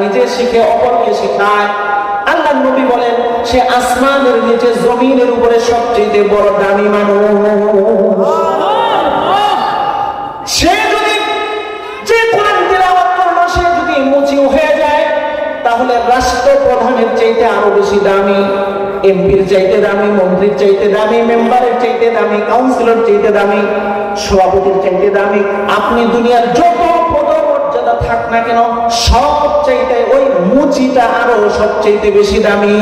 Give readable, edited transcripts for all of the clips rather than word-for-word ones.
নিজে শিখে অপরকে শেখায়। আল্লাহর নবী বলেন সে আসমানের নিচে জমিনের উপরে সবচেয়ে বড় দামি মানুষ। সে যদি যে কোরআন তিলাওয়াত করলো সে যদি মুচিও হয়ে যায় তাহলে রাষ্ট্রপ্রধানের চাইতে আরো বেশি দামি, এমপির চাইতে দামি, মন্ত্রীর চাইতে দামি, মেম্বারের চাইতে দামি, কাউন্সিলর চাইতে দামি, সভাপতির চাইতে দামি। আপনি দুনিয়ার যত পদমর্যাদা থাক না কেন সব চাইতে ওই মুচিটা আরো সবচাইতে বেশি দামি।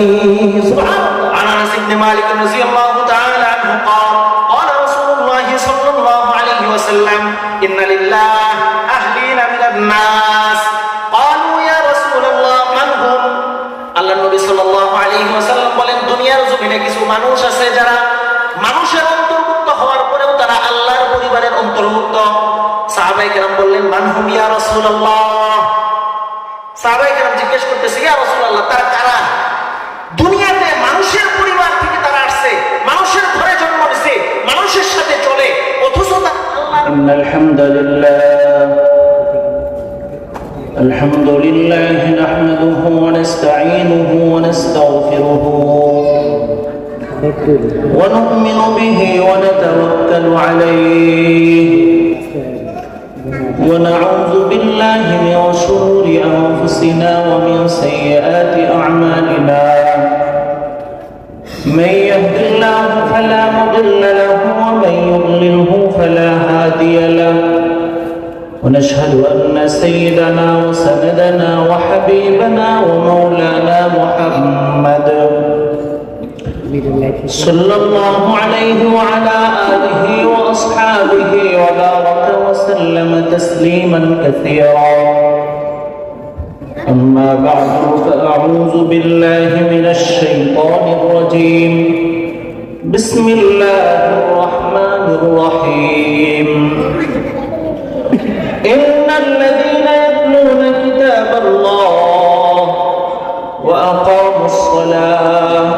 সুবহানাল্লাহ। আনাস ইবনে মালিক রাদিয়াল্লাহু তাআলা আনহু قال قال رسول الله صلى الله عليه وسلم إن لله أهلين من الناس قالوا يا رسول الله من هم। আল্লাহ নবী সাল্লাল্লাহু আলাইহি ওয়াসাল্লাম বলেন দুনিয়ার জমিনে কিছু মানুষ আছে যারা মানুষের অন্তর্ভুক্ত হওয়ার পরেও তারা আল্লাহর পরিবারের অন্তর্ভুক্ত। সাহাবায়ে কেরাম বললেন মান হুম ইয়া রাসূলুল্লাহ। সাহাবায়ে কেরাম জিজ্ঞেস করতেছে ইয়া রাসূলুল্লাহ তারা কারা? দুনিয়াতে মানুষের পরিবার থেকে তারা আসছে, মানুষের ঘরে জন্ম নিছে, মানুষের সাথে চলে, অথচ আল্লাহ। ইন্নাল হামদুলিল্লাহ الحمد لله نحمده ونستعينه ونستغفره ونؤمن به ونتوكل عليه ونعوذ بالله من شرور أنفسنا ومن سيئات أعمالنا من يهد الله فلا مضل له ومن يضلله فلا هادي له ونشهد أن سيدنا وسندنا وحبيبنا ومولانا محمد صلى الله عليه وعلى آله وأصحابه وبارك وسلم تسليما كثيرا. أما بعد فأعوذ بالله من الشيطان الرجيم. بسم الله الرحمن الرحيم. إن الذين يتلون كتاب الله وأقاموا الصلاة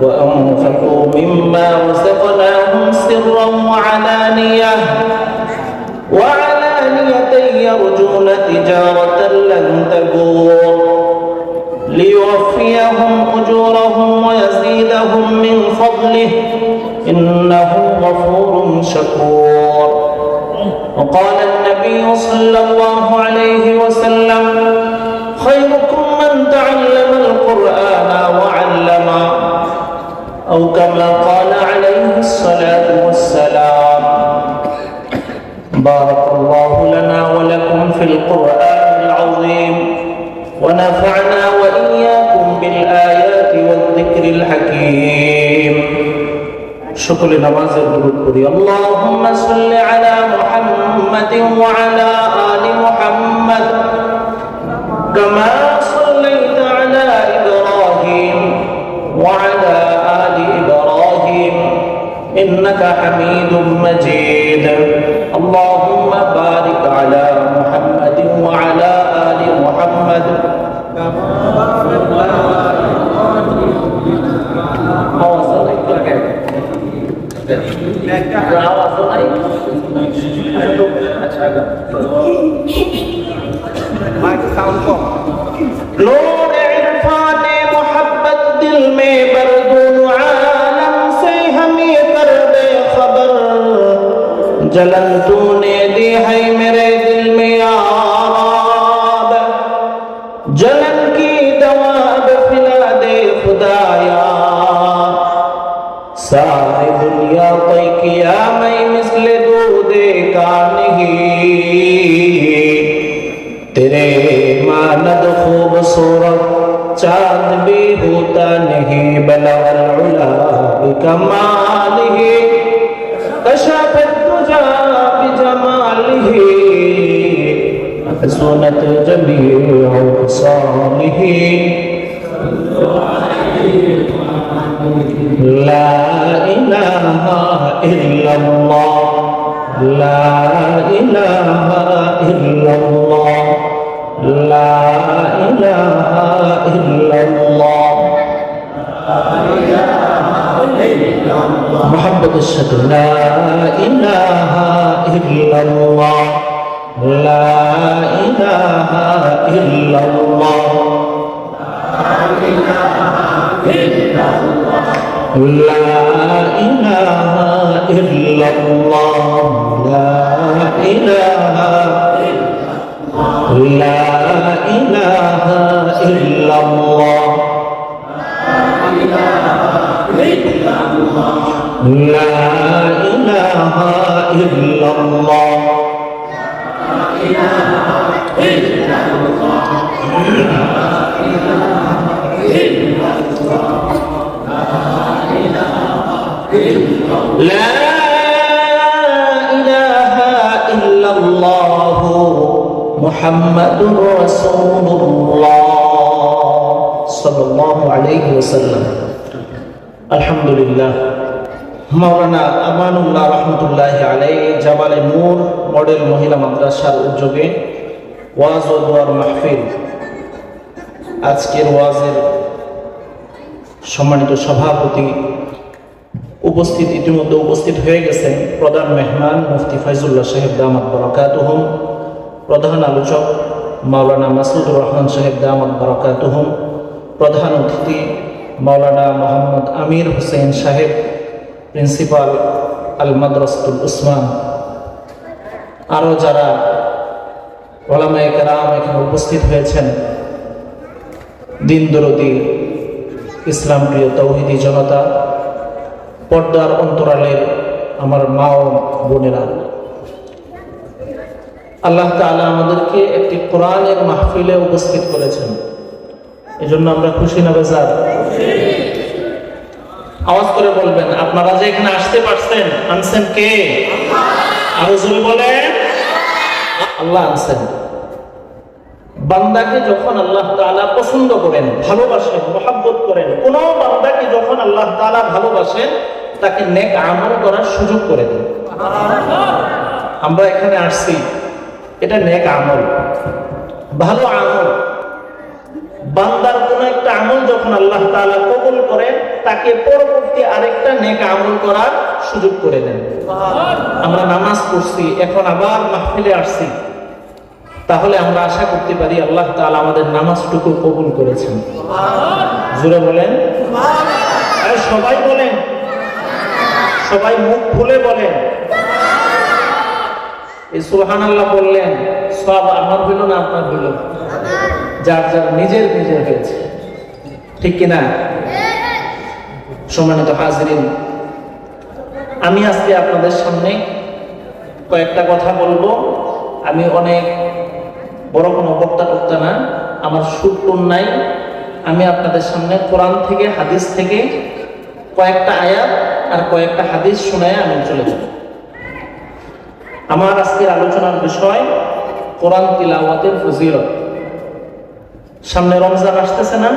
وأنفقوا مما رزقناهم سرا وعلانية يرجون تجارة لن تبور ليوفيهم أجورهم ويزيدهم من فضله إنه غفور شكور. وقال النبي صلى الله عليه وسلم خيركم من تعلم القرآن وعلمه أو كما قال عليه الصلاة والسلام. بارك الله لنا ولكم في القرآن العظيم ونفعنا وإياكم بالآيات والذكر الحكيم. شكر نماز الدرود. اللهم صل على محمد وعلى آل محمد كما صليت على إبراهيم وعلى آل إبراهيم إنك حميد مجيد. اللهم بارك على محمد وعلى آل محمد كما باركت على लोग इरफान मोहब्बत दिल में बरदून आलम से हमें कर दे खबर जलन तूने दी है मेरे दिल में आब जलन की दवा अब पिला दे खुदाया सारी दुनिया कोई किया मैं मिसले दूधे का नहीं तेरे मानद खूबसूरत चांद भी होता नहीं बलगल उला बिकमालिही कशफत तुजा बिजमालिही हसनत जमीउ खसालिही ला इलाहा इल्लल्लाह ला इलाहा इल्लल्लाह ला इलाहा इल्लल्लाह मोहब्बत सद ला इलाहा इल्लल्लाह লা ইলাহা ইল্লাল্লাহ লা ইলাহা ইল্লাল্লাহ লা ইলাহা লা ইলাহা ইল্লাল্লাহ লা ইলাহা ইল্লাল্লাহ لا إله إلا الله محمد رسول الله صلى الله عليه وسلم الحمد لله মাওলানা আমানুল্লাহ রহমতুল্লাহি আলাইহি জাবালে নূর মডেল মহিলা মাদ্রাসার উদ্যোগে ওয়াজ ও দোয়ার মাহফিল। আজকের ওয়াজের সম্মানিত সভাপতি ইতিমধ্যে উপস্থিত হয়ে গেছেন প্রধান মেহমান মুফতি ফাইজুল্লাহ সাহেব দামাত বারাকাতুহুম, প্রধান আলোচক মাওলানা মাসুদুর রহমান সাহেব দামাত বারাকাতুহুম, প্রধান অতিথি মাওলানা মোহাম্মদ আমির হোসেন সাহেব, প্রিন্সিপাল আল মাদ্রাসাতুল উসমান, আরও যারা ওলামায়ে কেরাম এখানে উপস্থিত হয়েছেন, দিন দরদি ইসলাম প্রিয় তৌহিদি জনতা, পর্দার অন্তরালের আমার মা ও বোনেরা, আল্লাহ তাআলা আমাদেরকে একটি কোরআনের মাহফিলে উপস্থিত করেছেন। এজন্য আমরা খুশি না বেজার? আওয়াজ করে বলবেন, আপনারা যে এখানে আসতে পারছেন, আনছেন কে? আরো জোরে বলেন, আল্লাহ আনছেন। বান্দাকে যখন আল্লাহ তাআলা পছন্দ করেন, ভালোবাসেন, মহব্বত করেন, কোন বান্দাকে যখন আল্লাহ তাআলা ভালোবাসেন, তাকে নেক আমল করার সুযোগ করে দেন। আমরা এখানে আসছি, এটা নেক আমল, ভালো আমল। বান্দার কোন একটা আমল যখন আল্লাহ তাআলা কবুল করেন, তাকে পরবর্তী আরেকটা নেক আমল করার সুযোগ করে দেন। আমরা নামাজ পড়ছি, এখন আবার মাহফিলে আসছি, তাহলে আমরা আশা করতে পারি আল্লাহ তাআলা আমাদের নামাজটুকু কবুল করেছেন। জোরে বলেন, আরে সবাই বলেন, সবাই মুখ খুলে বলেন। এই সুবহানাল্লাহ বললেন, সব আমার হইল না আপনার হইল? যার যার নিজের নিজের হয়েছে, ঠিক কিনা? সম্মানিত হাজিরিন, আমি আজকে আপনাদের সামনে কয়েকটা কথা বলবো। আমি অনেক বড় কোনো বক্তা না, আমার সুর নাই। আমি আপনাদের সামনে কোরআন থেকে, হাদিস থেকে কয়েকটা আয়াত আর কয়েকটা হাদিস শোনায় আমি চলে যাব। আমার আজকের আলোচনার বিষয় কোরআন তিলাওয়াতের ফজিলত। সামনে রমজান আসতেছে না?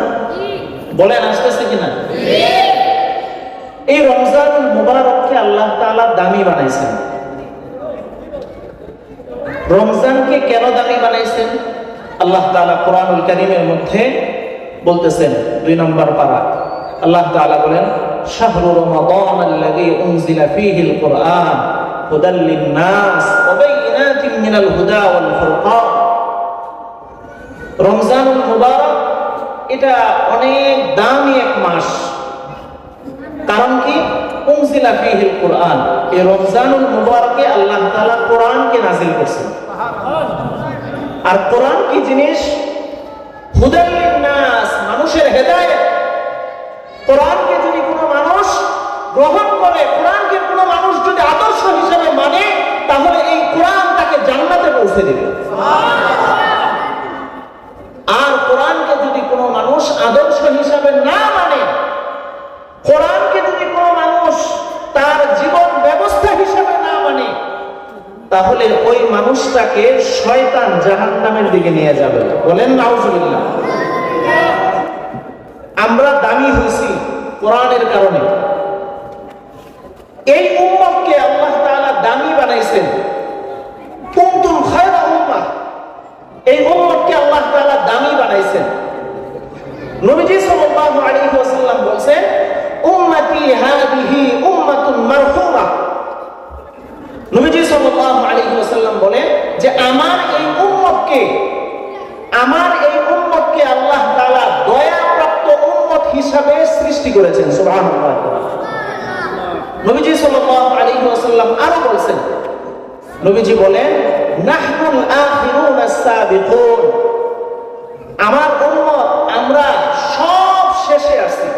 বলেন আসতেছে কিনা? এই রমজান মুবারককে আল্লাহ তাআলা দামি বানাইছেন। রমজানকে কেন দামি বানাইছেন? আল্লাহ তাআলা কোরআনুল কারীমের মধ্যে বলতেছেন, 2 নম্বর পারা, আল্লাহ তাআলা বলেন, শাহরু রমাদানাল্লাযী উনজিলা ফীহিল কুরআন হুদাল লিন-নাস ওয়া বাইয়িনাতিন মিনাল হুদা ওয়াল ফুরকান। রমজানুল মুবারক এটা অনেক দামি এক মাস। কারণ কি? উনজিলা ফীহিল কুরআন, এই রমজানুল মুবারকে আল্লাহ তাআলা কোরআনকে নাযিল করেছেন। আর কোরআন কি জিনিস? হুদাল লিন-নাস, মানুষের হেদায়েত। কোরআনকে যদি কোনো মানুষ গ্রহণ করে, কোরআনকে কোনো মানুষ যদি আদর্শ হিসেবে মানে, তাহলে এই কোরআন তাকে জান্নাতে পৌঁছে দেবে। আর কোরআনকে যদি কোনো মানুষ আদর্শ হিসাবে না মানে, কোরআনকে যদি কোনো মানুষ তার জীবন ব্যবস্থা হিসাবে না মানে, তাহলে ওই মানুষটাকে শয়তান জাহান্নামের দিকে নিয়ে যাবে। বলেন নাউজুবিল্লাহ। আমরা দামি হয়েছি কোরআনের কারণে। এই উম্মতকে আল্লাহ তাআলা দামি বানাইছেন। কুনতুম খায়রা উম্মাহ, এই উম্মতকে আল্লাহ তাআলা দামি বানাইছেন। নবীজি সাল্লাল্লাহু আলাইহি ওয়াসাল্লাম বলেন, উম্মতি হাদিহি উম্মাতুন মারহুমা। নবীজি সাল্লাল্লাহু আলাইহি ওয়াসাল্লাম বলেন যে আমার এই উম্মতকে আল্লাহ তাআলা দয়াপ্রাপ্ত উম্মত হিসাবে সৃষ্টি করেছেন। সুবহানাল্লাহ। নবীজি সাল্লাল্লাহু আলাইহি ওয়াসাল্লাম আরো বলেন, নবীজি বলেন, নাহনুল আখিরুন আস-সাবিকুন, আমার উম্মত আমরা সব শেষে আসছি।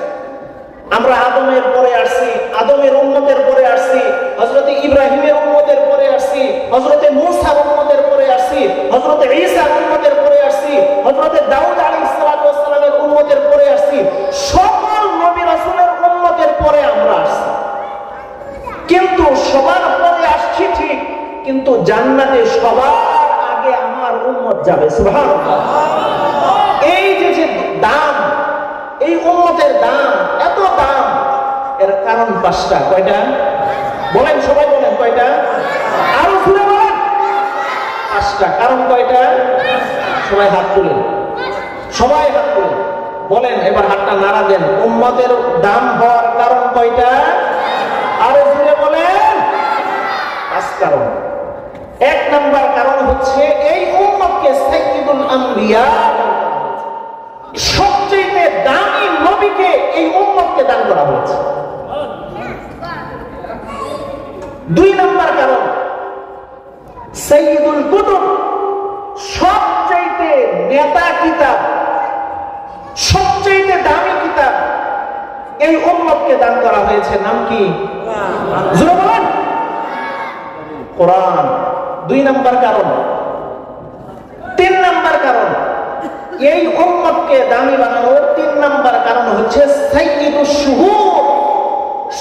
আমরা আদমের পরে আসছি, আদমের উম্মতের পরে আসছি, হযরত ইব্রাহিমের উম্মতের পরে আসছি, হযরত মূসার উম্মতের পরে আসছি, হযরত ঈসার উম্মতের পরে আসছি, হযরত দাউদ আলাইহিস সালাতু ওয়াস সালামের উম্মতের পরে আসছি। সকল নবী রাসূলের উম্মতের পরে আমরা আসছি। কিন্তু সবার পরে আসছি ঠিক, কিন্তু জান্নাতে সবার আগে আমার উম্মত যাবে। সুবহানাল্লাহ। এই যে দাম, এই উম্মতের দাম, এত দাম, এর কারণ পাঁচটা। কয়টা বলেন? সবাই বলেন কয়টা? আরো জোরে বলেন। পাঁচটা। কারণ কয়টা? সবাই হাত তুলেন, সবাই হাত তুলেন, বলেন। এবার হাতটা নাড়া দেন। উম্মতের দাম হওয়ার কারণ কয়টা? আরো জোরে বলেন। পাঁচ কারণ। এক নাম্বার কারণ হচ্ছে এই উম্মতকে সাইয়্যিদুল আম্বিয়া, সবচেয়ে দামি নবীকে এই উম্মতকে দান করা হয়েছে। দুই নাম্বার কারণ, সাইয়্যিদুল কুতুব, সবচেয়ে নেতা কিতাব, সবচেয়ে দামি কিতাব এই উম্মতকে দান করা হয়েছে। নাম কি? জোরে বলেন। কোরআন। দুই নাম্বার কারণ। তিন নাম্বার কারণ, এই উম্মতকে দামি বানানোর তিন নাম্বার কারণ হচ্ছে সাইয়্যিদুশ শুহুর,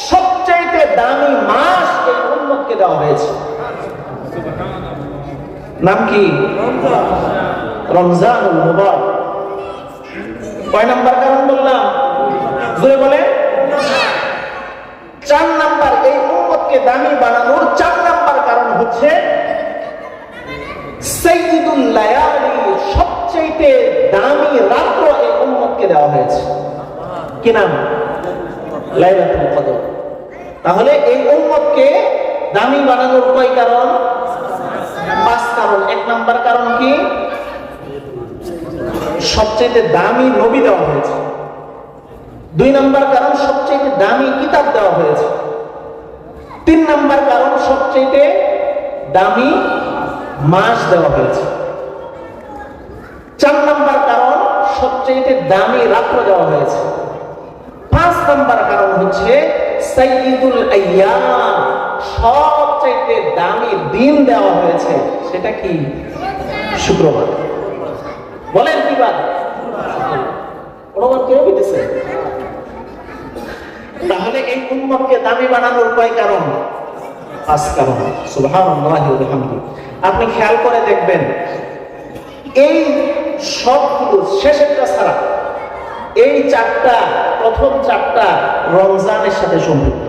সবচেয়ে দামি মাস এই উম্মতকে দেওয়া হয়েছে। নাম কি? রমজানুল মুবারক। কয় নাম্বার কারণ বললাম? জোরে বলে। চার নাম্বার, এই উম্মতকে দামি বানানোর চার নাম্বার কারণ হচ্ছে সাইয়্যিদুল লায়ালি, সবচেয়ে দামি রাত্র এই উম্মতকে দেওয়া হয়েছে। কি নাম? লাইলাতুল কদর। তাহলে এই উম্মতকে দামি বানানোর কয় কারণ? পাঁচ কারণ। এক নাম্বার কারণ কি? সবচেয়ে দামি নবী দেওয়া হয়েছে। দুই নাম্বার কারণ, সবচেয়ে দামি কিতাব দেওয়া হয়েছে। তিন নাম্বার কারণ, সবচেয়ে দামি মাস দেওয়া হয়েছে। চার নাম্বার কারণ, সবচেয়ে দামি রাত্র দেওয়া হয়েছে। পাঁচ নাম্বার কারণ হচ্ছে সাইয়্যিদুল আইয়াম, সবচেয়ে দামি দিন দেওয়া হয়েছে। সেটা কি? শুক্রবার। বলেন কি বার? অনুমান কেউ দিতেছে? তাহলে এই উম্মতকে দামি বানানোর কয় কারণ? পাঁচ কারণ। সুবহানাল্লাহি ওয়া বিহামদিহি। আপনি খেয়াল করে দেখবেন, এই সবগুলো শেষেরটা ছাড়া এই চারটা, প্রথম চারটা রমজানের সাথে সম্পৃক্ত।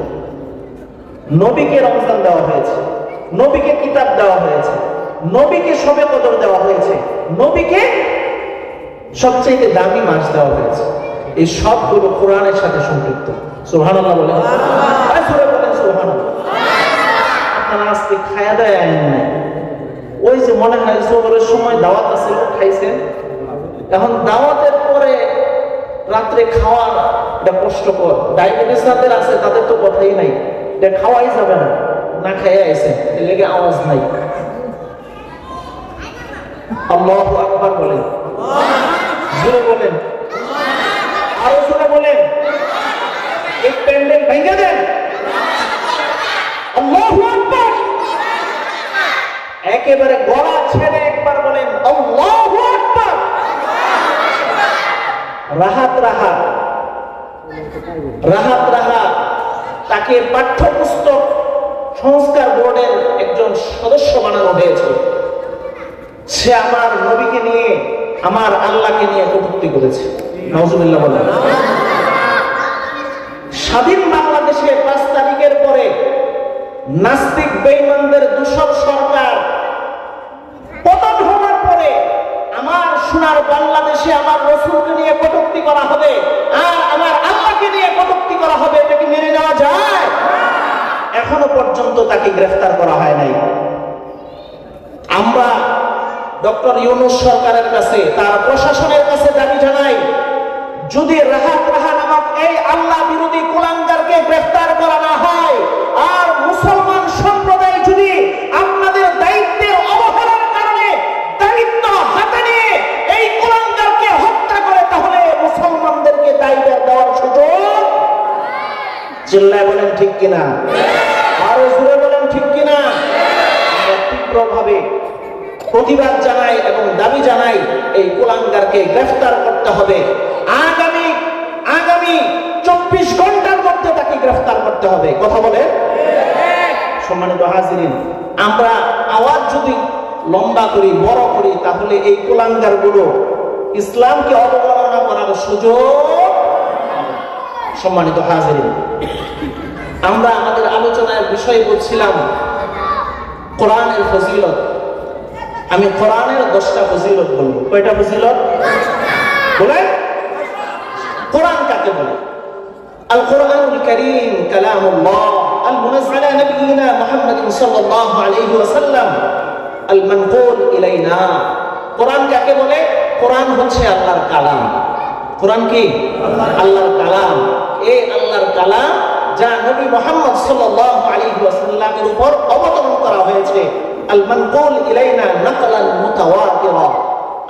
নবীকে রমজান দেওয়া হয়েছে, নবীকে কিতাব দেওয়া হয়েছে, নবীকে শবে কদর দেওয়া হয়েছে, নবীকে সবচেয়ে দামি মাস দেওয়া হয়েছে। এই সবগুলো কোরআনের সাথে সম্পৃক্ত। সুবহানাল্লাহ বলেন। জোরে বলেন সুবহানাল্লাহ। আপনারা আজকে খায়া দেয় আইন নাই, ওই যে মনে হয় জোহরের সময় দাওয়াত আছে, খাইছেন, এখন দাওয়াতের পরে রাত্রে খাওয়া এটা কষ্টকর। ডায়াবেটিস যাদের আছে তাদের তো কথাই নাই, এটা খাওয়াই যাবে না, না খাইয়া আইছে, এর লেগে আওয়াজ নাই। আল্লাহু আকবার বলেন, জোরে বলেন, আরো জোরে বলেন। এই প্যান্ডেল ভেঙে দেন। আল্লাহু আকবার। একেবারে গলা ছেড়ে একবার বলেন আল্লাহু আকবার। রাহাত রাহাত রাহাত রাহাত তাকে পাঠ্যপুস্তক সংস্কার বোর্ডের একজন সদস্য বানানো হয়েছে। সে আমার নবীকে নিয়ে, আমার আল্লাহকে নিয়ে কটূক্তি করেছে। নাউজুবিল্লাহ বলেন। স্বাধীন বাংলাদেশে 5 তারিখের পরে নাস্তিক বেঈমানদের দূষর সরকার পতন হওয়ার পরে আমার সোনার বাংলাদেশে আমার রাসূলকে নিয়ে কটূক্তি করা হবে আর আমার আল্লাহকে নিয়ে কটূক্তি করা হবে, এটা কি মেনে নেওয়া যায়? এখনো পর্যন্ত তাকে গ্রেফতার করা হয় নাই। আমরা ডক্টর ইউনূস সরকারের কাছে, তার প্রশাসনের কাছে দাবি জানাই, যদি রাহাত রাহা নামক এই আল্লাহ বিরোধী কুলাঙ্গারকে গ্রেফতার করা না হয়, আর মুসলমান সম্প্রদায় যদি আপনাদের দায়িত্বের অবহেলার কারণে দায়িত্ব হাতে নিয়ে এই কুলাঙ্গারকে হত্যা করে, তাহলে মুসলমানদেরকে দায়িত্ব দেওয়ার সুযোগ। চিল্লায় বলেন ঠিক কিনা? আরো জোরে বলেন ঠিক কিনা? আমরা তীব্রভাবে প্রতিবাদ জানাই এবং দাবি জানাই, এই কুলাঙ্গারকে গ্রেফতার করতে হবে। আগামী 24 ঘন্টার মধ্যে তাকে গ্রেফতার করতে হবে। কথা বলে? সম্মানিত হাজিরিন, আমরা আওয়াজ যদি লম্বা করি, বড় করি, তাহলে এই কুলাঙ্গার গুলো ইসলামকে অবমাননা করার সুযোগ। সম্মানিত হাজিরিন, আমরা আমাদের আলোচনার বিষয় বলছিলাম কোরআনের ফজিলত। আমি কোরআনের 10টা ফজিলত বলবো। কয়টা ফজিলত বলে? কোরআন কাকে বলে? আল কোরআনুল কারীম কালামুল্লাহ আল মুনাজ্জাল আলা নবিয়িনা মুহাম্মাদিন সাল্লাল্লাহু আলাইহি ওয়াসাল্লাম আল মানকুল ইলাইনা। কোরআন কাকে বলে? কোরআন হচ্ছে আল্লাহর কালাম। কোরআন কি? আল্লাহর কালাম। এই আল্লাহর কালাম যা নবী মুহাম্মদ সাল্লাল্লাহু আলাইহি ওয়াসাল্লামের উপর অবতরণ করা হয়েছে। আল মানকুল ইলাইনা নাকলান মুতাওয়াতিরা।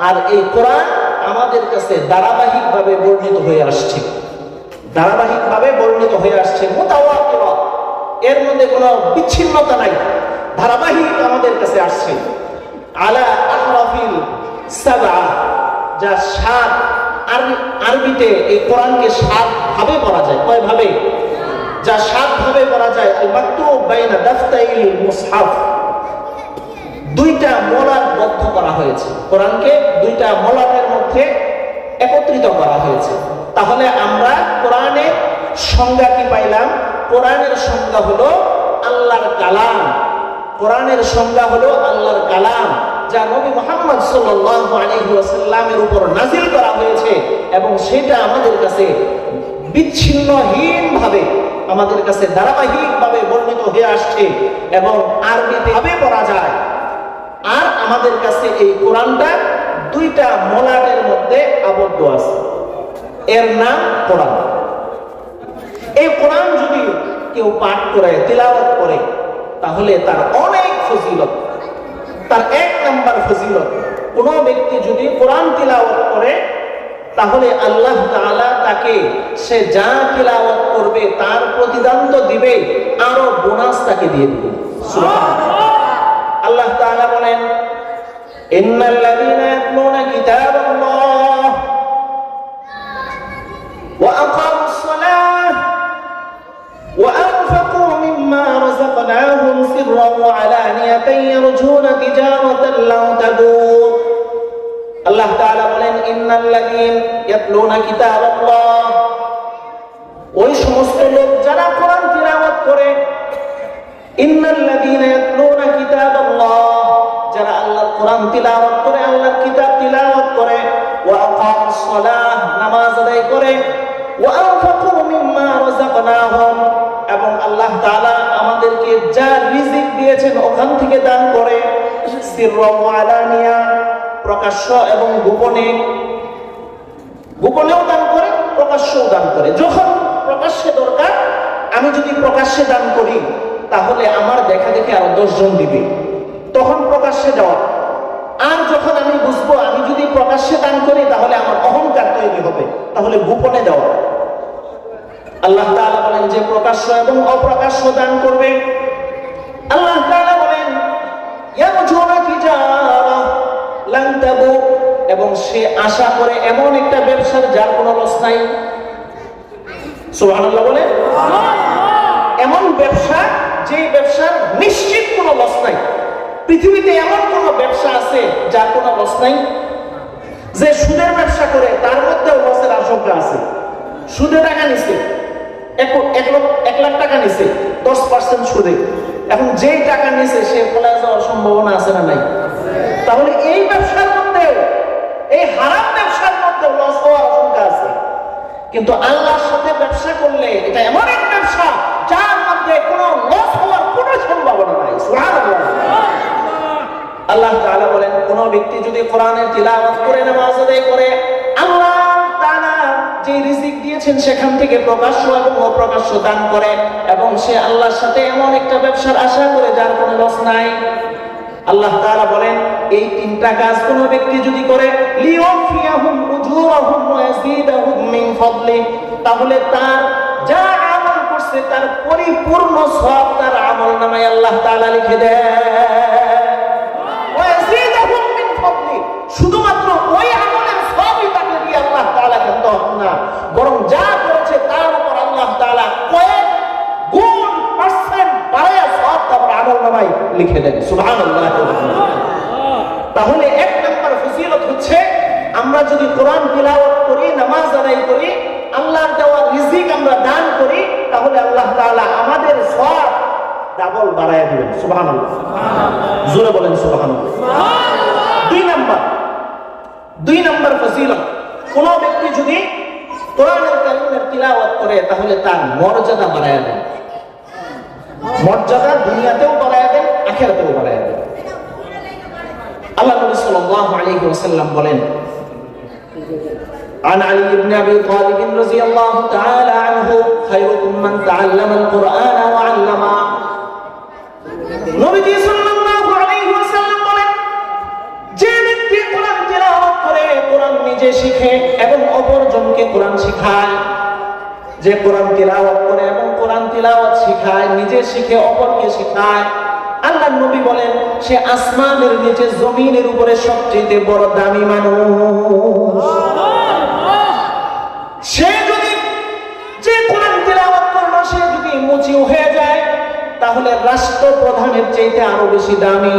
আর এই কোরআন আমাদের কাছে ধারাবাহিকভাবে বর্ণিত হয়ে আসছে, ধারাবাহিকভাবে বর্ণিত হয়ে আসছে। মুতাওয়াতিরা, এর মধ্যে কোনো বিচ্ছিন্নতা নাই, ধারাবাহিক আমাদের কাছে আসছে। আলা আহরাফিল সাবআ, যা 7, আরবিতে এই কোরআনকে 7 ভাবে পড়া যায়। কয় ভাবে? যা 7 ভাবে পড়া যায়। আল মাকতুব বাইনা দাফতাইল মুসহাফ, 2টা মলাট বদ্ধ করা হয়েছে। কোরআনকে 2টা মলাটের মধ্যে একত্রিত করা হয়েছে। তাহলে আমরা কোরআনের সংজ্ঞা কি পাইলাম? কোরআনের সংজ্ঞা হলো আল্লাহর কালাম। কোরআনের সংজ্ঞা হলো আল্লাহর কালাম, যা নবী মুহাম্মদ সাল্লাল্লাহু আলাইহি ওয়াসাল্লামের উপর নাজিল করা হয়েছে, এবং সেটা আমাদের কাছে বিচ্ছিন্নহীনভাবে, আমাদের কাছে ধারাবাহিকভাবে বর্ণিত হয়ে আসছে, এবং আরবিতে ভাবে পড়া যায়। আর আমাদের কাছে এই কোরআনটা 2টা মলাটের মধ্যে আবদ্ধ আছে। এর নাম কোরআন। এই কোরআন যদি কেউ পাঠ করে, তিলাওয়াত করে, তাহলে তার অনেক ফজিলত। তার 1 নাম্বার ফজিলত, কোন ব্যক্তি যদি কোরআন তিলাওয়াত করে, তাহলে আল্লাহ তাআলা তাকে সে যা তিলাওয়াত করবে তার প্রতিদান তো দিবে, আরো বোনাস তাকে দিয়ে দিবে। সুবহানাল্লাহ। আল্লাহ তাআলা বলেন, ইন্নাল্লাযীনা ইয়াতলুনা কিতাবাল্লাহ ওয়া আকামুস সালাহ ওয়া আনফাকু মিম্মা রাযাকনাহুম সিররান ওয়া আলানিয়াতান ইয়ারজুনা তিজারাতান লান তাবুর। আল্লাহ তাআলা বলেন, ইন্নাল্লাযীনা ইয়াতলুনা কিতাবাল্লাহ, ওই সমস্ত লোক যারা কোরআন তিলাওয়াত করে। ইন্নাল্লাযীনা ইয়াতলুনা কিতাবাল্লাহ, যারা আল্লাহর কোরআন তিলাওয়াত করে, আল্লাহর কিতাব তিলাওয়াত করে। ওয়া আকামুস সালাহ, নামাজ আদায় করে। ওয়া আনফাকু মিম্মা রাযাকনাহুম, এবং আল্লাহ তাআলা আমাদেরকে যা রিজিক দিয়েছেন ওখান থেকে দান করে। সিররান ওয়া আলানিয়া, প্রকাশ্য এবং গোপনে, গোপনেও দান করে, প্রকাশ্যেও দান করে। যখন প্রকাশ্যে দরকার, আমি যদি প্রকাশ্যে দান করি, তাহলে আমার দেখা দেখে আরো 10 জন দিবে, তখন প্রকাশ্যে দেওয়া। আর যখন আমি বুঝবো আমি যদি প্রকাশ্যে দান করি তাহলে আমার অহংকার তৈরি হবে, তাহলে গোপনে দেওয়া। আল্লাহ তাআলা বলেন যে প্রকাশ্য এবং অপ্রকাশ্য দান করবে। আল্লাহ তাআলা বলেন, ইয়ারজুনা তিজারা লান তাবু, এবং সে আশা করে এমন একটা ব্যবসার যার কোনো লস নাই। সুবহানাল্লাহ বলে, এমন ব্যবসা যে ব্যবসার নিশ্চিত কোনো লস নাই। পৃথিবীতে এমন কোন ব্যবসা আছে যার কোনো লস নাই? যে সুদের ব্যবসা করে তার মধ্যেও লসের আশঙ্কা আছে। সুদে টাকা নিছে, 1 লাখ টাকা নিছে, 10% সুদে। এখন যেই টাকা নিছে সে পলায় যাওয়ার সম্ভাবনা আছে না নাই? তাহলে এই ব্যবসার মধ্যেও, এই হারাম ব্যবসার মধ্যেও লস হওয়ার আশঙ্কা আছে। কিন্তু আল্লাহর সাথে ব্যবসা করলে এটা এমন এক ব্যবসা যার মধ্যে কোনো লস হওয়ার কোনো সম্ভাবনা নাই। সুবহানাল্লাহ। আল্লাহ তাআলা বলেন, কোন ব্যক্তি যদি কোরআনের তিলাওয়াত করে নামাজ আদায় করে, আল্লাহ তাআলা যে রিজিক দিয়েছেন সেখান থেকে প্রকাশ্য এবং অপ্রকাশ্য দান করে, এবং সে আল্লাহর সাথে এমন একটা ব্যবসার আশা করে যার কোনো লস নাই। আল্লাহ তাআলা বলেন, এই তিনটা কাজ কোন ব্যক্তি যদি করে, লিওফিয়াহুম উজুরাহুম ওয়া ইয়াজিদাহুম মিন ফাদলি, তাহলে তার যা আমল করছে তার পরিপূর্ণ সওয়াব তার আমলনামায় আল্লাহ তাআলা লিখে দেয়। ওয়া ইয়াজিদাহুম মিন ফাদলি, শুধুমাত্র ওই আমলের সওয়াবই তাকে দিয়ে আল্লাহ তাআলা কিন্তু না, বরং যা করেছে তার উপর আল্লাহ তাআলা কয়েক গুণ পার্সেন্ট বাড়ায়া সওয়াব তার আমলনামায় লিখে দেন। সুবহানাল্লাহ। তাহলে এক নম্বর ফজিলত হচ্ছে, আমরা যদি কোরআন তিলাওয়াত করি, নামাজ আদায় করি, আল্লাহর দেওয়া রিজিক আমরা দান করি, তাহলে আল্লাহ তাআলা আমাদের সওয়াব ডাবল বাড়ায় দিবেন। সুবহানাল্লাহ। জোরে বলেন সুবহানাল্লাহ। দুই নম্বর ফজিলত, কোন ব্যক্তি যদি কোরআনের কারিমের তিলাওয়াত করে তাহলে তার মর্যাদা বাড়ায় দেন। মর্যাদা দুনিয়াতেও বাড়ায় দেন, আখিরাতেও বাড়ায় দেন। আল্লাহ নবী সাল্লাল্লাহু আলাইহি ওয়াসাল্লাম বলেন, عن علي بن ابي طالب رضي الله تعالى عنه خيركم من تعلم القرآن وعلمه। নবীজি সাল্লাল্লাহু আলাইহি ওয়াসাল্লাম বলেন, যে ব্যক্তি কোরআন তিলাওয়াত করে, কোরআন নিজে শিখে এবং অপরজনকে কোরআন শেখায়, যে কোরআন তিলাওয়াত করে এবং কোরআন তিলাওয়াত শেখায়, নিজে শিখে অপরকে শেখায়, আল্লাহর নবী বলেন, সে আসমানের নিচে জমিনের উপরে সবচেয়ে বড় দামি মানুষ। সে যদি যে কোরআন তিলাওয়াত করলো সে যদি মুচিও হয়ে যায়, তাহলে রাষ্ট্রপ্রধানের চাইতে আরো বেশি দামি,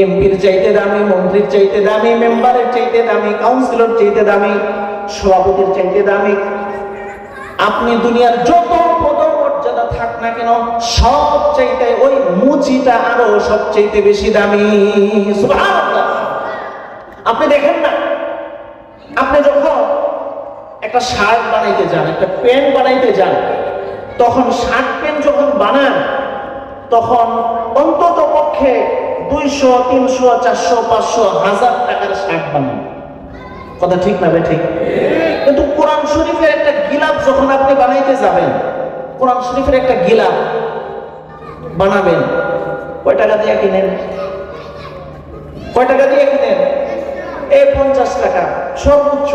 এমপির চাইতে দামি, মন্ত্রীর চাইতে দামি, মেম্বারের চাইতে দামি, কাউন্সিলর চাইতে দামি, সভাপতির চাইতে দামি। আপনি দুনিয়ার যত পদমর্যাদা থাক না কেন, সব চাইতে ওই মুচিটা আরো সবচাইতে বেশি দামি। সুবহানাল্লাহ। আপনি দেখেন না, আপনি যখন একটা শার্ট বানাইতে যান, একটা প্যান্ট বানাইতে যান, তখন শার্ট প্যান্ট যখন বানান তখন অন্তত পক্ষে 200, 300, 400, 500, 1000 টাকার শার্ট বানান। কথা ঠিক না বে ঠিক? কিন্তু কোরআন শরীফের একটা গিলাফ যখন আপনি বানাইতে যাবেন, কোরআন শরীফের একটা গিলাফ বানাবেন, কয় টাকা দিয়ে কিনেন? কয় টাকা দিয়ে কিনেন? এই 50 টাকা, সর্বোচ্চ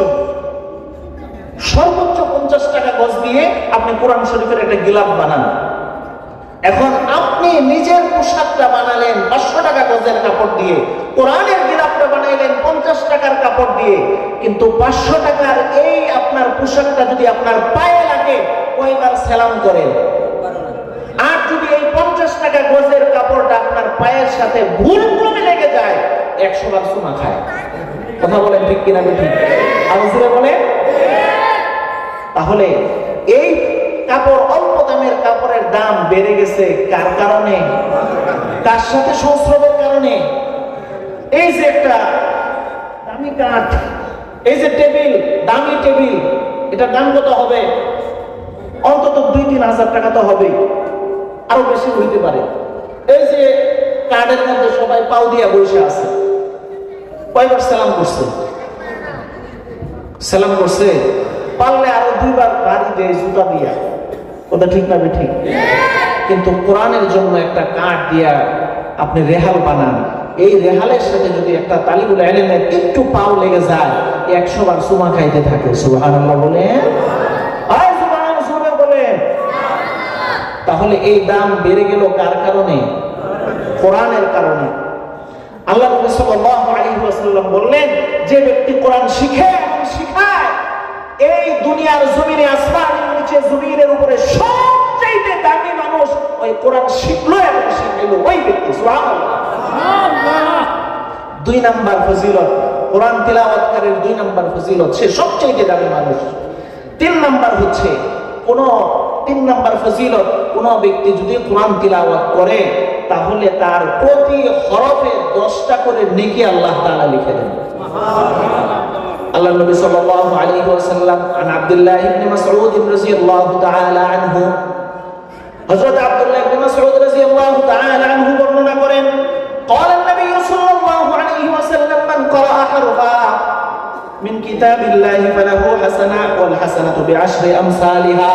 50 টাকা গজ দিয়ে আপনি কোরআন শরীফের একটা গিলাফ বানান। এখন আপনি নিজের পোশাকটা বানালেন 500 টাকা গজের কাপড় দিয়ে, কোরআনের গিলাফটা বানাইলেন 50 টাকার কাপড় দিয়ে, কিন্তু 500 টাকার এই আপনার পোশাকটা যদি আপনার পায়ে লাগে, কয়বার সালাম করেন? আর যদি এই 50 টাকা গজের কাপড়টা আপনার পায়ের সাথে ভুলক্রমে লেগে যায়, 100 বার চুমা খায়। কথা বলেন ঠিক কিনা? ঠিক। আরো জোরে বলেন। তাহলে এই কাপড়, অল্প দামের কাপড়ের দাম বেড়ে গেছে কার কারণে? কার সাথে সংস্রবের কারণে? এই যে একটা দামি কাঠ, এই যে টেবিল, দামি টেবিল, এটার দাম কত হবে? অন্তত 2-3 হাজার টাকা তো হবেই, আরো বেশি হইতে পারে। এই যে কার্ডের মধ্যে সবাই পাও দিয়া বসে আছে, কয়বার সালাম করছে? সালাম করছে, পারলে আরো 2 বার বাড়ি দেয় জুতা দিয়া। কথা ঠিক না? ঠিক। কিন্তু কোরআনের জন্য একটা কাঠ দিয়া আপনি রেহাল বানান, এই রেহালের সাথে যদি একটা তালিবুল ইলমের একটু পাও লেগে যায়, 100 বার চুমা খাইতে থাকে। সুবহানাল্লাহ বলেন। আর সুবহানাল্লাহ বলেন। তাহলে এই দাম বেড়ে গেল কার কারণে? কোরআনের কারণে। আল্লাহ নবী সাল্লাল্লাহু আলাইহি ওয়াসাল্লাম বললেন, যে ব্যক্তি কোরআন শিখে এবং শিখায়, এই দুনিয়ার জমিনে, আসমানের নিচে জমিনের উপরে সবচেয়ে দামি মানুষ ওই কোরআন শিখলো এবং শিখাইলো ওই ব্যক্তি। সুবহানাল্লাহ। 2 নাম্বার ফজিলত, কোরআন তিলাওয়াতকারীর 2 নাম্বার ফজিলত, সে সবচেয়ে দামি মানুষ। 3 নাম্বার হচ্ছে, 3 নাম্বার ফজিলত, কোন ব্যক্তি যদি কোরআন তিলাওয়াত করে তাহলে তার প্রতি হরফে 10টা করে নেকি আল্লাহ তাআলা লিখে দেন। আল্লাহ নবী সাল্লাল্লাহু আলাইহি ওয়াসাল্লাম আন আব্দুল্লাহ ইবনে মাসউদ রাদিয়াল্লাহু তাআলা আনহু, হযরত আব্দুল্লাহ ইবনে মাসউদ রাদিয়াল্লাহু তাআলা আনহু বর্ণনা করেন, قال النبي صلى الله قرأ حرفا من كتاب الله فله حسنة والحسنة بعشر أمثالها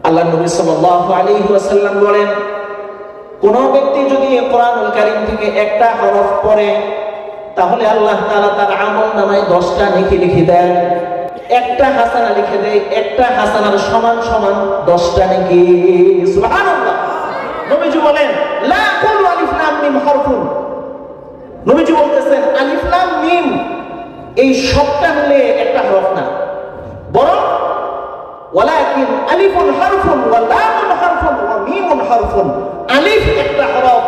আল্লাহ নবী সাল্লাল্লাহু আলাইহি ওয়াসাল্লাম বলেন, কোন ব্যক্তি যদি কোরআনুল কারীম থেকে একটা হরফ পড়ে তাহলে আল্লাহ তাআলা তার আমল নামায় 10টা নেকি লিখে দেন। একটা হাসানা লিখে দেয়, একটা হাসানার সমান সমান 10টা নেকি। সুবহানাল্লাহ। নবীজি বলেন, লা কুল আলিফ লাম মিম হরফুন। নবীজি বলতেছেন আলিফ লাম মিম এই সবটা মিলে একটা হরফ না, বরং ওয়ালাকিন আলিফুন হরফুন ওয়া লামুন হরফুন ওয়া মিমুন হরফুন। আলিফ একটা হরফ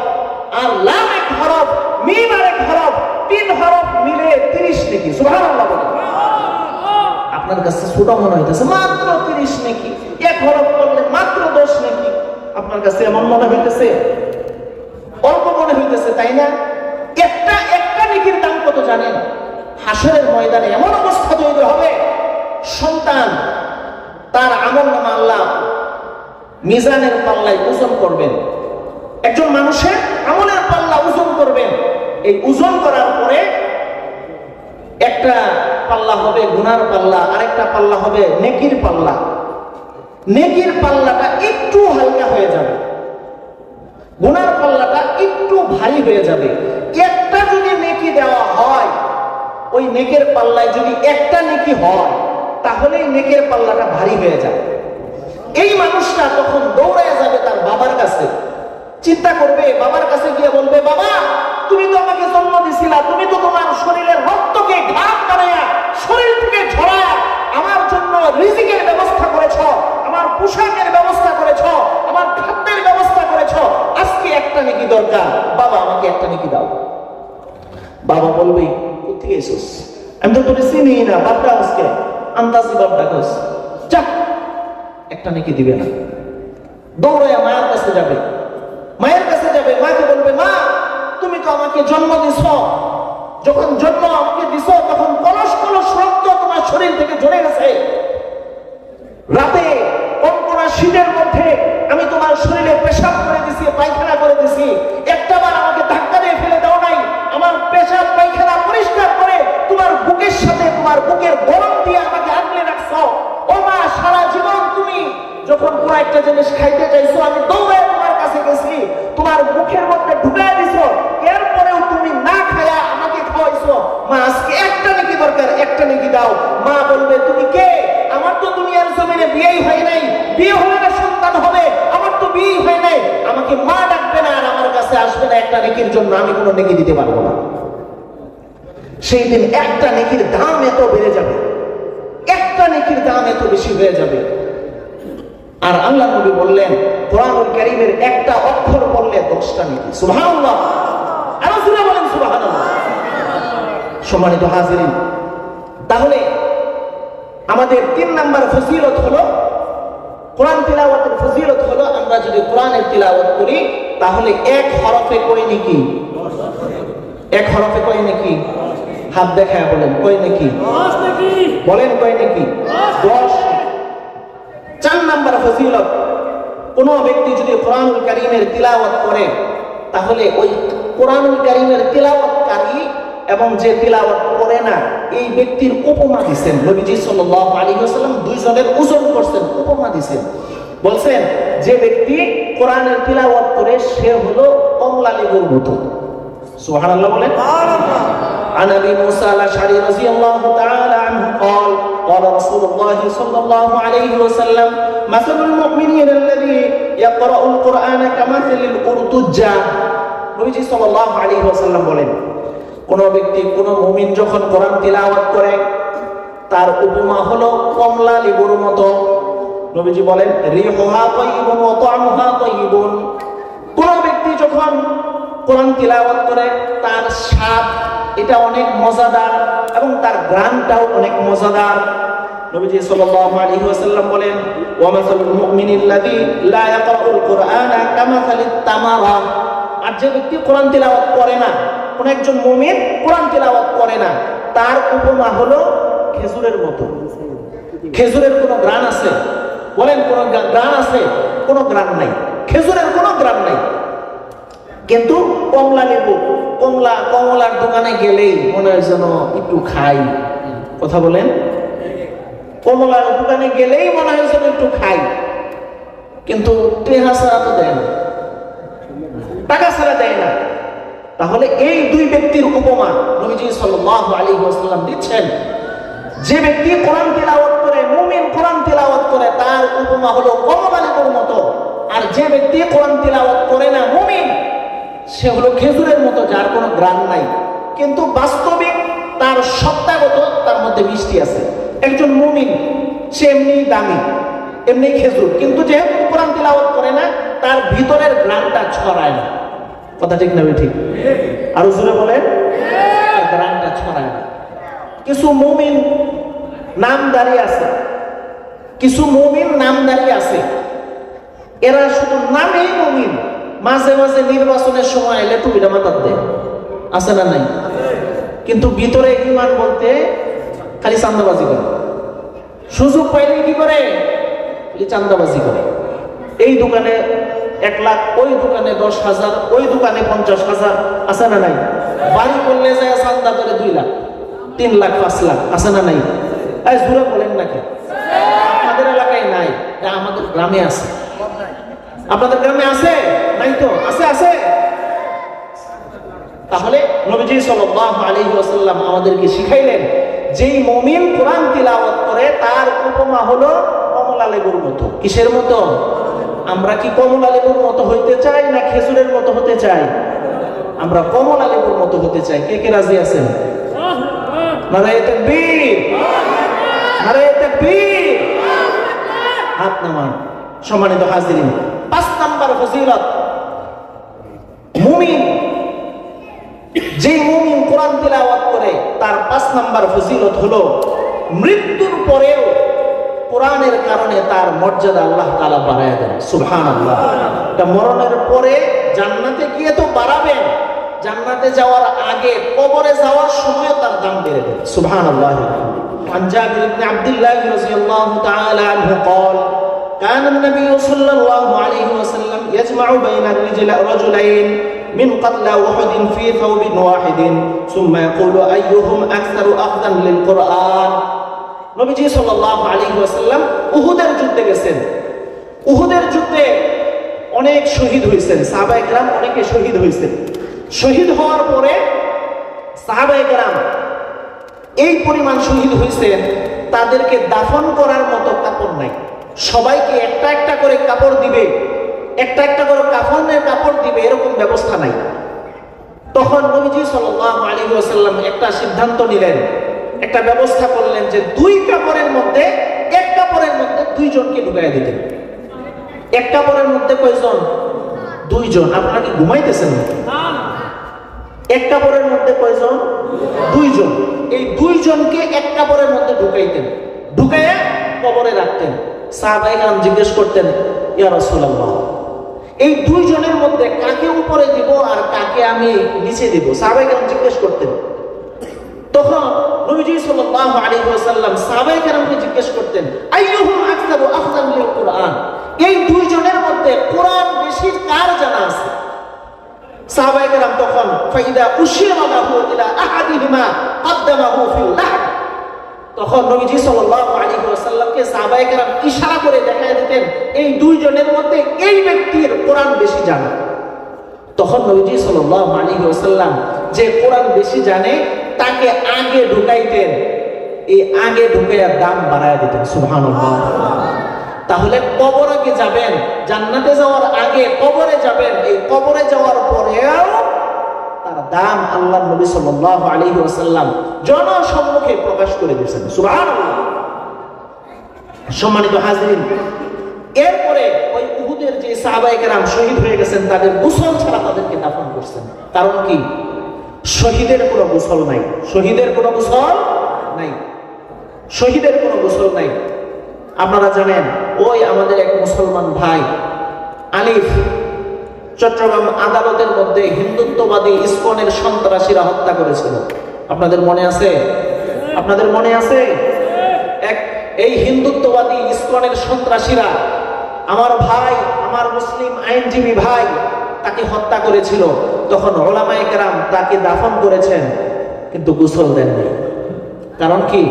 আর লাম এক হরফ, মিম আরেক হরফ, 3 হরফ মিলে 30 নেকি। সুবহানাল্লাহ। আপনার কাছে ছোট মনে হইতেছে, মাত্র 30 নেকি, এক হরফ করলে মাত্র 10 নেকি। আপনার কাছে এমন মনে হইতেছে, অল্প মনে হইতেছে, তাই না? একটা নেকির দাম কত জানেন? হাসরের ময়দানে এমন অবস্থা তৈরি হবে, সন্তান তার আমলনামা আল্লাহ মিজানের পাল্লায় ওজন করবেন। একজন মানুষের আমলের পাল্লা ওজন করবেন। এই ওজন করার পরে একটা পাল্লা হবে গুনার পাল্লা, আরেকটা পাল্লা হবে নেকির পাল্লা। নেকির পাল্লাটা একটু হালকা হয়ে যাবে, গুনার পাল্লাটা একটু ভারী হয়ে যাবে। একটা যদি নেকি দেওয়া হয়, ওই নেকের পাল্লায় যদি একটা নেকি হয় তাহলেই নেকের পাল্লাটা ভারী হয়ে যাবে। এই মানুষটা তখন দৌড়ায় যাবে তার বাবার কাছে, চিন্তা করবে, বাবার কাছে গিয়ে বলবে, বাবা তুমি তো আমাকে জন্ম দিছিলা, তুমি তো তোমার শরীরের রক্তকে ঘাম বানায়া শরীর থেকে ঝরায়া আমার জন্য রিজিকের ব্যবস্থা করেছো, আমার পোশাকের ব্যবস্থা করেছো, আমার খাদ্যের ব্যবস্থা করেছো, আজকে একটা নেকি দরকার, বাবা আমাকে একটা নেকি দাও। বাবা বলবে, কোথেকে এসেছিস? আমি তো তোকে চিনি না, বাপটা আজকে আন্দাজি বাপটা কস, যা, একটা নেকি দিবে না। দৌড়ায়া মায়ের কাছে যাবে, মায়ের কাছে যাবে, মাকে বলবে, মা তুমি তো আমাকে জন্ম দিছ, যখন জন্ম আমাকে দিছ তখন কলস কলস রক্ত তোমার শরীর থেকে ঝরে গেছে। রাতে কনকনা শীতের মধ্যে আমি তোমার শরীরে পেশাব করে দিছি, পায়খানা করে দিছি, একটাবার আমাকে ধাক্কা দিয়ে ফেলে দাও নাই। আমার পেশাব পায়খানা পরিষ্কার করে তোমার বুকের সাথে তোমার বুকের গরম দিয়ে আমাকে আগলে রাখছো। ও মা, সারা জীবন তুমি যখন কোন একটা জিনিস খাইতে চাইছো আমি দৌড়ে তোমার কাছে গেছি, তোমার মুখের মধ্যে ঢুকায় দিছো, এরপরেও তুমি না খায়া আমাকে খাওয়াইছো। মা আজকে একটা নেকি দরকার, একটা নেকি দাও। মা বলবে, তুমি কে? আমার তো দুনিয়ার জমিনে বিয়েই হয় নাই, বিয়ে হলে না সন্তান হবে, আমার তো বিয়েই হয় নাই, আমাকে মা ডাকবে না আর আমার কাছে আসবে না একটা নেকির জন্য, আমি কোনো নেকি দিতে পারবো না। সেই দিন একটা নেকির দাম এত বেড়ে যাবে, একটা নেকির দাম এত বেশি হয়ে যাবে। আর আল্লাহ নবী বললেন, কোরআনুল কারীমের একটা অক্ষর পড়লে 10টা নেকি। সুবহানাল্লাহ। আর রাসূল বলেন সুবহানাল্লাহ। সম্মানিত হাজিরিন, তাহলে আমাদের 3 নাম্বার ফজিলত হলো, কোরআন তিলাওয়াতের ফজিলত হলো, আমরা যদি কোরআনের তিলাওয়াত করি তাহলে এক হরফে কয় নেকি? এক হরফে কয় নেকি? হাত দেখায় বলেন, কয় নেকি? 10 নেকি। বলেন কয় নেকি? 10। 4 নাম্বার ফজিলত, কোন ব্যক্তি যদি কোরআনুল কারীমের তিলাওয়াত করে তাহলে ওই কোরআনুল কারীমের তিলাওয়াতকারী এবং যে তিলাওয়াত করে না এই ব্যক্তির উপমা দিয়েছেন নবীজি সাল্লাল্লাহু আলাইহি ওয়াসাল্লাম। দুইজনের ওজন করছেন, উপমা দিয়েছেন, বলছেন যে ব্যক্তি কোরআনের তিলাওয়াত করে সে হলো কমলা লেবুর মতো। সুবহানাল্লাহ বলেন। عن ابي موسى الاشعري رضي الله تعالى عنه قال قال رسول الله صلى الله عليه وسلم مثل المؤمنين الذي يقرأ القرآن كمثل الأرتجة। নবীজি সাল্লাল্লাহু আলাইহি ওয়াসাল্লাম বলেন, কোন ব্যক্তি কোন মুমিন যখন কোরআন তিলাওয়াত করে তার উপমা হলো কমলা লেবুর মতো। নবীজি বলেন, রিহুহা তাইয়িবুন ওয়া তা'মুহা তাইয়িবুন। কোন ব্যক্তি যখন কোরআন তিলাওয়াত করে তার স্বাদ এটা অনেক মজাদার এবং তার ঘ্রাণটাও অনেক মজাদার। নবীজি সাল্লাল্লাহু আলাইহি ওয়াসাল্লাম বলেন, ওয়া মাসালুল মুমিনিল্লাযী লা ইয়াকরাউল কুরআনা কামাসালিত তামারা। আর যে ব্যক্তি কোরআন তিলাওয়াত করে না, কোন একজন মুমিন কোরআন তিলাওয়াত করে না, তার উপমা হলো খেজুরের মতো। খেজুরের কোনো ঘ্রাণ আছে? বলেন কোন ঘ্রাণ আছে? কোনো ঘ্রাণ নাই, খেজুরের কোনো ঘ্রাণ নাই। কিন্তু কমলা লেবু কমলার দোকানে গেলেই মনে হয় যেন একটু খাই। কথা বলেন, কমলার দোকানে গেলেই মনে হয় যেন একটু খাই, কিন্তু টেহা ছাড়া তো দেয় না, টাকা ছাড়া দেয় না। তাহলে এই দুই ব্যক্তির উপমা নবীজি সাল্লাল্লাহু আলাইহি ওয়াসাল্লাম দিচ্ছেন। যে ব্যক্তি কোরআন তিলাওয়াত করে, মুমিন কোরআন তিলাওয়াত করে, তার উপমা হলো কমলা লেবুর মতো। আর যে ব্যক্তি কোরআন তিলাওয়াত করে না, মুমিন, সে হলো খেজুরের মতো, যার কোনো গ্রান নাই, কিন্তু বাস্তবিক তার সত্তাগত তার মধ্যে মিষ্টি আছে। একজন মুমিন সে এমনি দামি, এমনি খেজুর, কিন্তু যেহেতু কোরআন তিলাওয়াত করে না, তার ভিতরের গ্রানটা ছড়ায় না। কথা ঠিক না ঠিক? আরো জোরে বলেন, গ্রানটা ছড়ায় না। কিছু মুমিন নামদারি আছে, কিছু মুমিন নামদারি আছে, এরা শুধু নামেই মুমিন, মাঝে মাঝে নির্বাচনের সময় এলে টুপিটা মাথার দেয়, আছে না নাই? কিন্তু ভিতরে ঈমান বলতে খালি চান্দাবাজি করে, সুযোগ পাইলে কি করে? চান্দাবাজি করে। এই দোকানে 1 লাখ, ওই দোকানে 10,000, ওই দোকানে 50,000, আছে না নাই? বাড়ি করলে যায় চান্দা করে 2 লাখ, 3 লাখ, 5 লাখ, আছে না নাই? জোরে বলেন নাকি? আমাদের এলাকায় নাই, আমাদের গ্রামে আছে। আপনাদের গ্রামে আছে? নাই তো? আছে, আছে। তাহলে নবীজি সাল্লাল্লাহু আলাইহি ওয়াসাল্লাম আমাদেরকে শিখাইলেন, যেই মুমিন কোরআন তিলাওয়াত করে তার উপমা হলো কমলা লেবুর মতো। কিসের মতো? আমরা কি কমলা লেবুর মতো হইতে চাই না খেজুরের মতো হতে চাই? আমরা কমলা লেবুর মতো হতে চাই। কে কে রাজি আছেন? নারায়ে তাকবীর, নারায়ে তাকবীর, হাত নামান। সম্মানিত হাজিরিন, 5 নাম্বার ফজিলত, মুমিন, যে মুমিন কোরআন তিলাওয়াত করে তার 5 নাম্বার ফজিলত হলো মৃত্যুর পরেও কোরআনের কারণে তার মর্যাদা আল্লাহ তাআলা বাড়ায় দেন। সুবহানাল্লাহ। তা মরণের পরে জান্নাতে গিয়ে তো বাড়াবেন, জান্নাতে যাওয়ার আগে কবরে যাওয়ার সময় তার দাম বেড়ে দেন। সুবহানাল্লাহ। عن جابر بن عبد الله رضي الله تعالى عنه قال كان النبي صلى الله عليه وسلم يجمع بين الرجلين من قتلى أحد في ثوب واحد ثم يقول أيهم أكثر أخذا للقرآن। নবীজি সাল্লাল্লাহু আলাইহি ওয়াসাল্লাম উহুদের যুদ্ধে গেছেন। উহুদের যুদ্ধে অনেক শহীদ হয়েছেন, সাহাবায়ে কেরাম অনেকে শহীদ হয়েছেন। শহীদ হওয়ার পরে সাহাবায়ে কেরাম এই পরিমাণ শহীদ হয়েছেন, তাদেরকে দাফন করার মতো কাপড় নাই। সবাইকে একটা একটা করে কাপড় দিবে, একটা একটা করে কাফনের কাপড় দিবে, এরকম ব্যবস্থা নাই। তখন নবীজি সাল্লাল্লাহু আলাইহি ওয়াসাল্লাম একটা সিদ্ধান্ত নিলেন, একটা ব্যবস্থা করলেন যে 2 কাপড়ের মধ্যে, 1 কাপড়ের মধ্যে 2 জনকে ঢুকাইয়া দিতেন। 1 কাপড়ের মধ্যে কয়জন? 2 জন। আপনারা কি ঘুমাইতেছেন? 1 কাপড়ের মধ্যে কয়জন? 2 জন। এই 2 জনকে 1 কাপড়ের মধ্যে ঢুকাইতেন, ঢুকাইয়া কবরে রাখতেন। সাহাবায়ে কেরাম জিজ্ঞেস করতেন, ইয়া রাসূলুল্লাহ, এই 2 জনের মধ্যে কাকে উপরে দিব আর কাকে আমি নিচে দিব? সাহাবায়ে কেরাম জিজ্ঞেস করতেন। তখন নবীজি সাল্লাল্লাহু আলাইহি ওয়াসাল্লাম সাহাবায়ে কেরামকে জিজ্ঞেস করতেন, আইয়ুহুম আকসারু আখযান লিল কুরআন, এই 2 জনের মধ্যে কোরআন বেশি কার জানা আছে? সাহাবায়ে কেরাম তখন ফাইদা উশিরা লাহু ইলা আহাদিহিমা কদ্দামাহু ফিল লাহদ, তখন নবীজি সাল্লাল্লাহু আলাইহি ওয়াসাল্লামকে সাহাবায়ে কেরাম ইশারা করে দেখায় দিতেন, এই 2 জনের মধ্যে এই ব্যক্তির কোরআন বেশি জানা। তখন নবীজি সাল্লাল্লাহু আলাইহি ওয়াসাল্লাম যে কোরআন বেশি জানে তাকে আগে ঢুকাইতেন, এই আগে ঢুকাইয়া দাম বাড়ায় দিতেন। সুবহানাল্লাহ। তাহলে কবরে কি যাবেন, জান্নাতে যাওয়ার আগে কবরে যাবেন, এই কবরে যাওয়ার পরেও তার দাম আল্লাহর নবী সাল্লাল্লাহু আলাইহি ওয়াসাল্লাম জনসম্মুখে প্রকাশ করে দিয়েছেন। সুবহানাল্লাহ। সম্মানিত হাজিরিন, এরপরে ওই উহুদের যে সাহাবায়ে কেরাম শহীদ হয়ে গেছেন, তাদের গোসল ছাড়া তাদেরকে দাফন করছেন। কারণ কি? শহীদের কোনো গোসল নাই, শহীদের কোনো গোসল নাই, শহীদের কোনো গোসল নাই। আপনারা জানেন, ওই আমাদের এক মুসলমান ভাই আলিফ চট্টগ্রাম আদালতের মধ্যে হিন্দুত্ববাদী ইসকনের সন্ত্রাসীরা হত্যা করেছিল। আপনাদের মনে আছে? আপনাদের মনে আছে? এই হিন্দুত্ববাদী ইসকনের সন্ত্রাসীরা আমার ভাই, আমার মুসলিম আইনজীবী ভাই, তাকে হত্যা করেছিল। তখন উলামায়ে কেরাম তাকে দাফন করেছেন, কিন্তু গোসল দেননি। কারণ কি?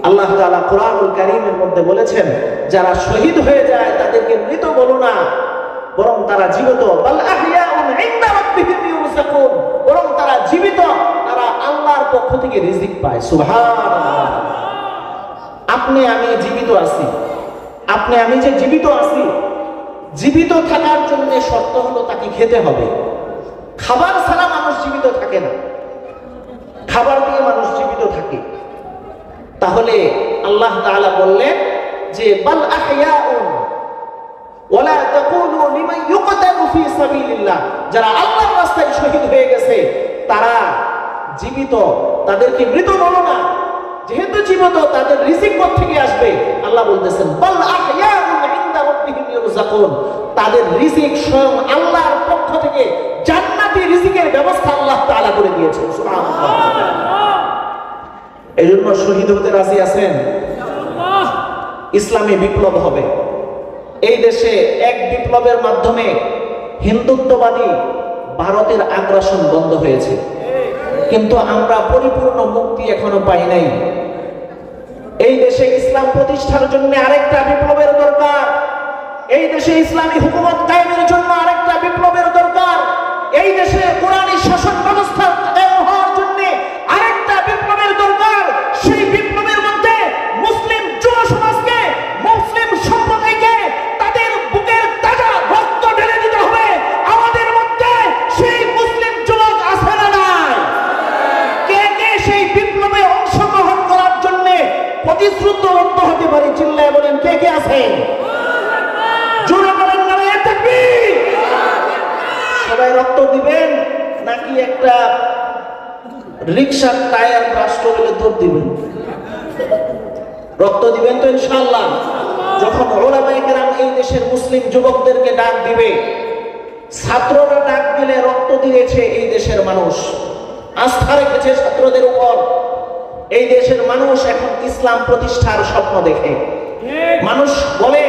আল্লাহ তাআলা কোরআনুল কারীমের মধ্যে বলেছেন, যারা শহীদ হয়ে যায় তাদেরকে মৃত বলো না, বরং তারা জীবিত। বাল আহইয়াউন ইনদা রাব্বিহিম ইউরযাকুন, বরং তারা জীবিত, তারা আল্লাহর পক্ষ থেকে রিজিক পায়। সুবহানাল্লাহ। আপনি আমি জীবিত আছি, আপনি আমি যে জীবিত আছি, জীবিত থাকার জন্য শর্ত হলো তাকে খেতে হবে। খাবার ছাড়া মানুষ জীবিত থাকে না, খাবার দিয়ে মানুষ জীবিত থাকে। তাহলে আল্লাহ তাআলা বললেন যে বাল আহইয়াউন ওয়ালা তাকুলু লিমান ইউকতালু ফি সাবিলিল্লাহ, যারা আল্লাহর রাস্তায় শহীদ হয়ে গেছে তারা জীবিত, তাদেরকে মৃত বলো না। যেহেতু জীবিত, তাদের রিজিক কোথা থেকে আসবে? আল্লাহ বলতেছেন বাল আহইয়াউন ইনদা রাব্বিহিম ইউরযাকুন, তাদের রিজিক স্বয়ং আল্লাহর পক্ষ থেকে জান্নাতি রিজিকের ব্যবস্থা আল্লাহ তাআলা করে দিয়েছেন। সুবহানাল্লাহ। এজন্য শহীদ হতে রাজি আছেন? ইসলামী বিপ্লব হবে এই দেশে। এক বিপ্লবের মাধ্যমে হিন্দুত্ববাদী ভারতের আগ্রাসন বন্ধ হয়েছে, কিন্তু আমরা পরিপূর্ণ মুক্তি এখনো পাই নাই। এই দেশে ইসলাম প্রতিষ্ঠার জন্য আরেকটা বিপ্লবের দরকার। এই দেশে ইসলামী হুকুমত কায়েমের জন্য আরেকটা বিপ্লবের দরকার। এই দেশে কোরআনী শাসন ব্যবস্থা কায়েম হওয়ার জন্য আরেকটা বিপ্লবের দরকার। সেই বিপ্লবের মধ্যে মুসলিম যুব সমাজকে, মুসলিম সম্প্রদায়কে তাদের বুকের তাজা রক্ত ঢেলে দিতে হবে। আমাদের মধ্যে সেই মুসলিম যুবক আছে না নাই? কে কে সেই বিপ্লবে অংশগ্রহণ করার জন্য প্রতিশ্রুতিবদ্ধ হতে পারে? চিল্লায় বলেন কে কে আছে? জোরে বলেন নারায়ে তাকবীর। সবাই রক্ত দিবেন নাকি একটা রিকশার টায়ার ব্রাস্ট হলে দৌড় দিবেন? রক্ত দিবেন তো ইনশাআল্লাহ। যখন উলামায়ে কেরাম এই দেশের মুসলিম যুবকদেরকে ডাক দিবে, ছাত্ররা ডাক দিলে রক্ত দিয়েছে এই দেশের মানুষ, আস্থা রেখেছে ছাত্রদের উপর। এই দেশের মানুষ এখন ইসলাম প্রতিষ্ঠার স্বপ্ন দেখে। মানুষ বলে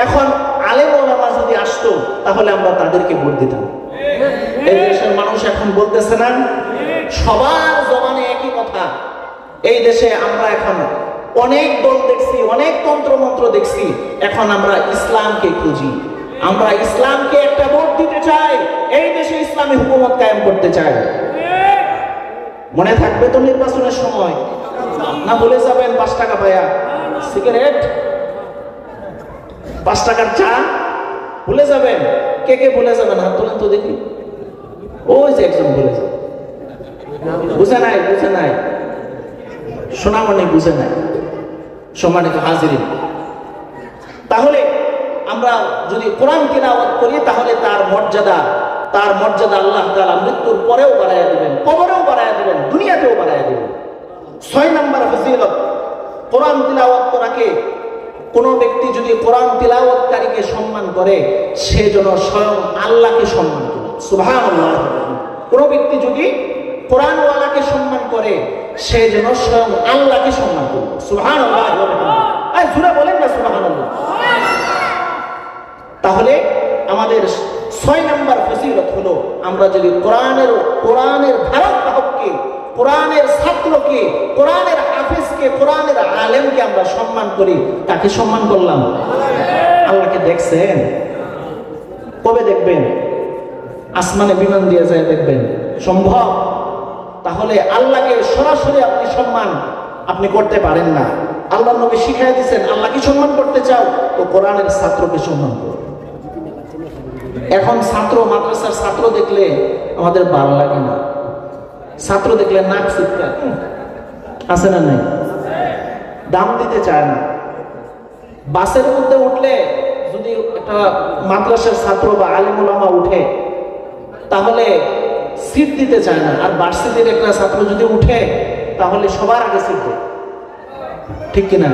এখন আলেম ওলামা যদি আসতো তাহলে আমরা তাদেরকে ভোট দিতাম। এই দেশের মানুষ এখন বলতেছে না? সবার জবানে একই কথা। এই দেশে আমরা এখন অনেক দল দেখছি, অনেক তন্ত্রমন্ত্র দেখছি, এখন আমরা ইসলামকে খুঁজি। আমরা ইসলামকে একটা ভোট দিতে চাই, এই দেশে ইসলামী হুকুমত কায়েম করতে চাই। মনে থাকবে তো নির্বাচনের সময়? না ভুলে যাবেন 5 টাকা পায়া সিগারেট, 5 টাকার চা ভুলে যাবেন? কে কে ভুলে যাবেন? হাত তোলেন তো দেখি। ওই যে একজন ভুলে যাবে। বুঝে নাই, বুঝে নাই, সোনামণি বুঝে নাই। সম্মানিত হাজিরিন, তাহলে আমরা যদি কোরআন তিলাওয়াত করি তাহলে তার মর্যাদা আল্লাহ তাআলা মৃত্যুর পরেও বাড়াইয়া দিবেন, কবরেও বাড়াইয়া দিবেন, দুনিয়াতেও বাড়াইয়া দিবেন। 6 নম্বর ফজিলত, কোরআন তিলাওয়াত করাকে, কোন ব্যক্তি যদি কোরআন তিলাওয়াতকারীকে সম্মান করে সে যেন স্বয়ং আল্লাহকে সম্মান করে। সুবহানাল্লাহ। কোন ব্যক্তি যদি কোরআনওয়ালাকে সম্মান করে সে যেন স্বয়ং আল্লাহকে সম্মান করে। সুবহানাল্লাহ। এই জোরে বলেন না সুবহানাল্লাহ। তাহলে আমাদের 6 নম্বর ফজিলত হলো, আমরা যদি কোরআনের ধারক বাহককে, কোরআনের ছাত্রকে, কোরআনের হাফেজকে, কোরআনের আলেমকে আমরা সম্মান করি। তাকে সম্মান করলাম। আল্লাহকে দেখছেন? কবে দেখবেন? আসমানে বিমান দিয়ে যায় দেখবেন? সম্ভব? তাহলে আল্লাহকে সরাসরি আপনি সম্মান আপনি করতে পারেন না। আল্লাহ নবী শিখাই দিয়েছেন, আল্লাহকে সম্মান করতে চাও তো কোরআনের ছাত্রকে সম্মান করো। এখন ছাত্র, মাদ্রাসার ছাত্র দেখলে আমাদের ভালো লাগে না। ছাত্র দেখলে নাক চিৎকার আছে না নাই? দাম দিতে চায় না। বাসের মধ্যে উঠলে যদি একটা মাদ্রাসার ছাত্র বা আলিম উলামা উঠে তাহলে সিট দিতে চায় না। আর ভার্সিটির একটা ছাত্র যদি উঠে তাহলে সবার আগে সিট দেয়। ঠিক কিনা?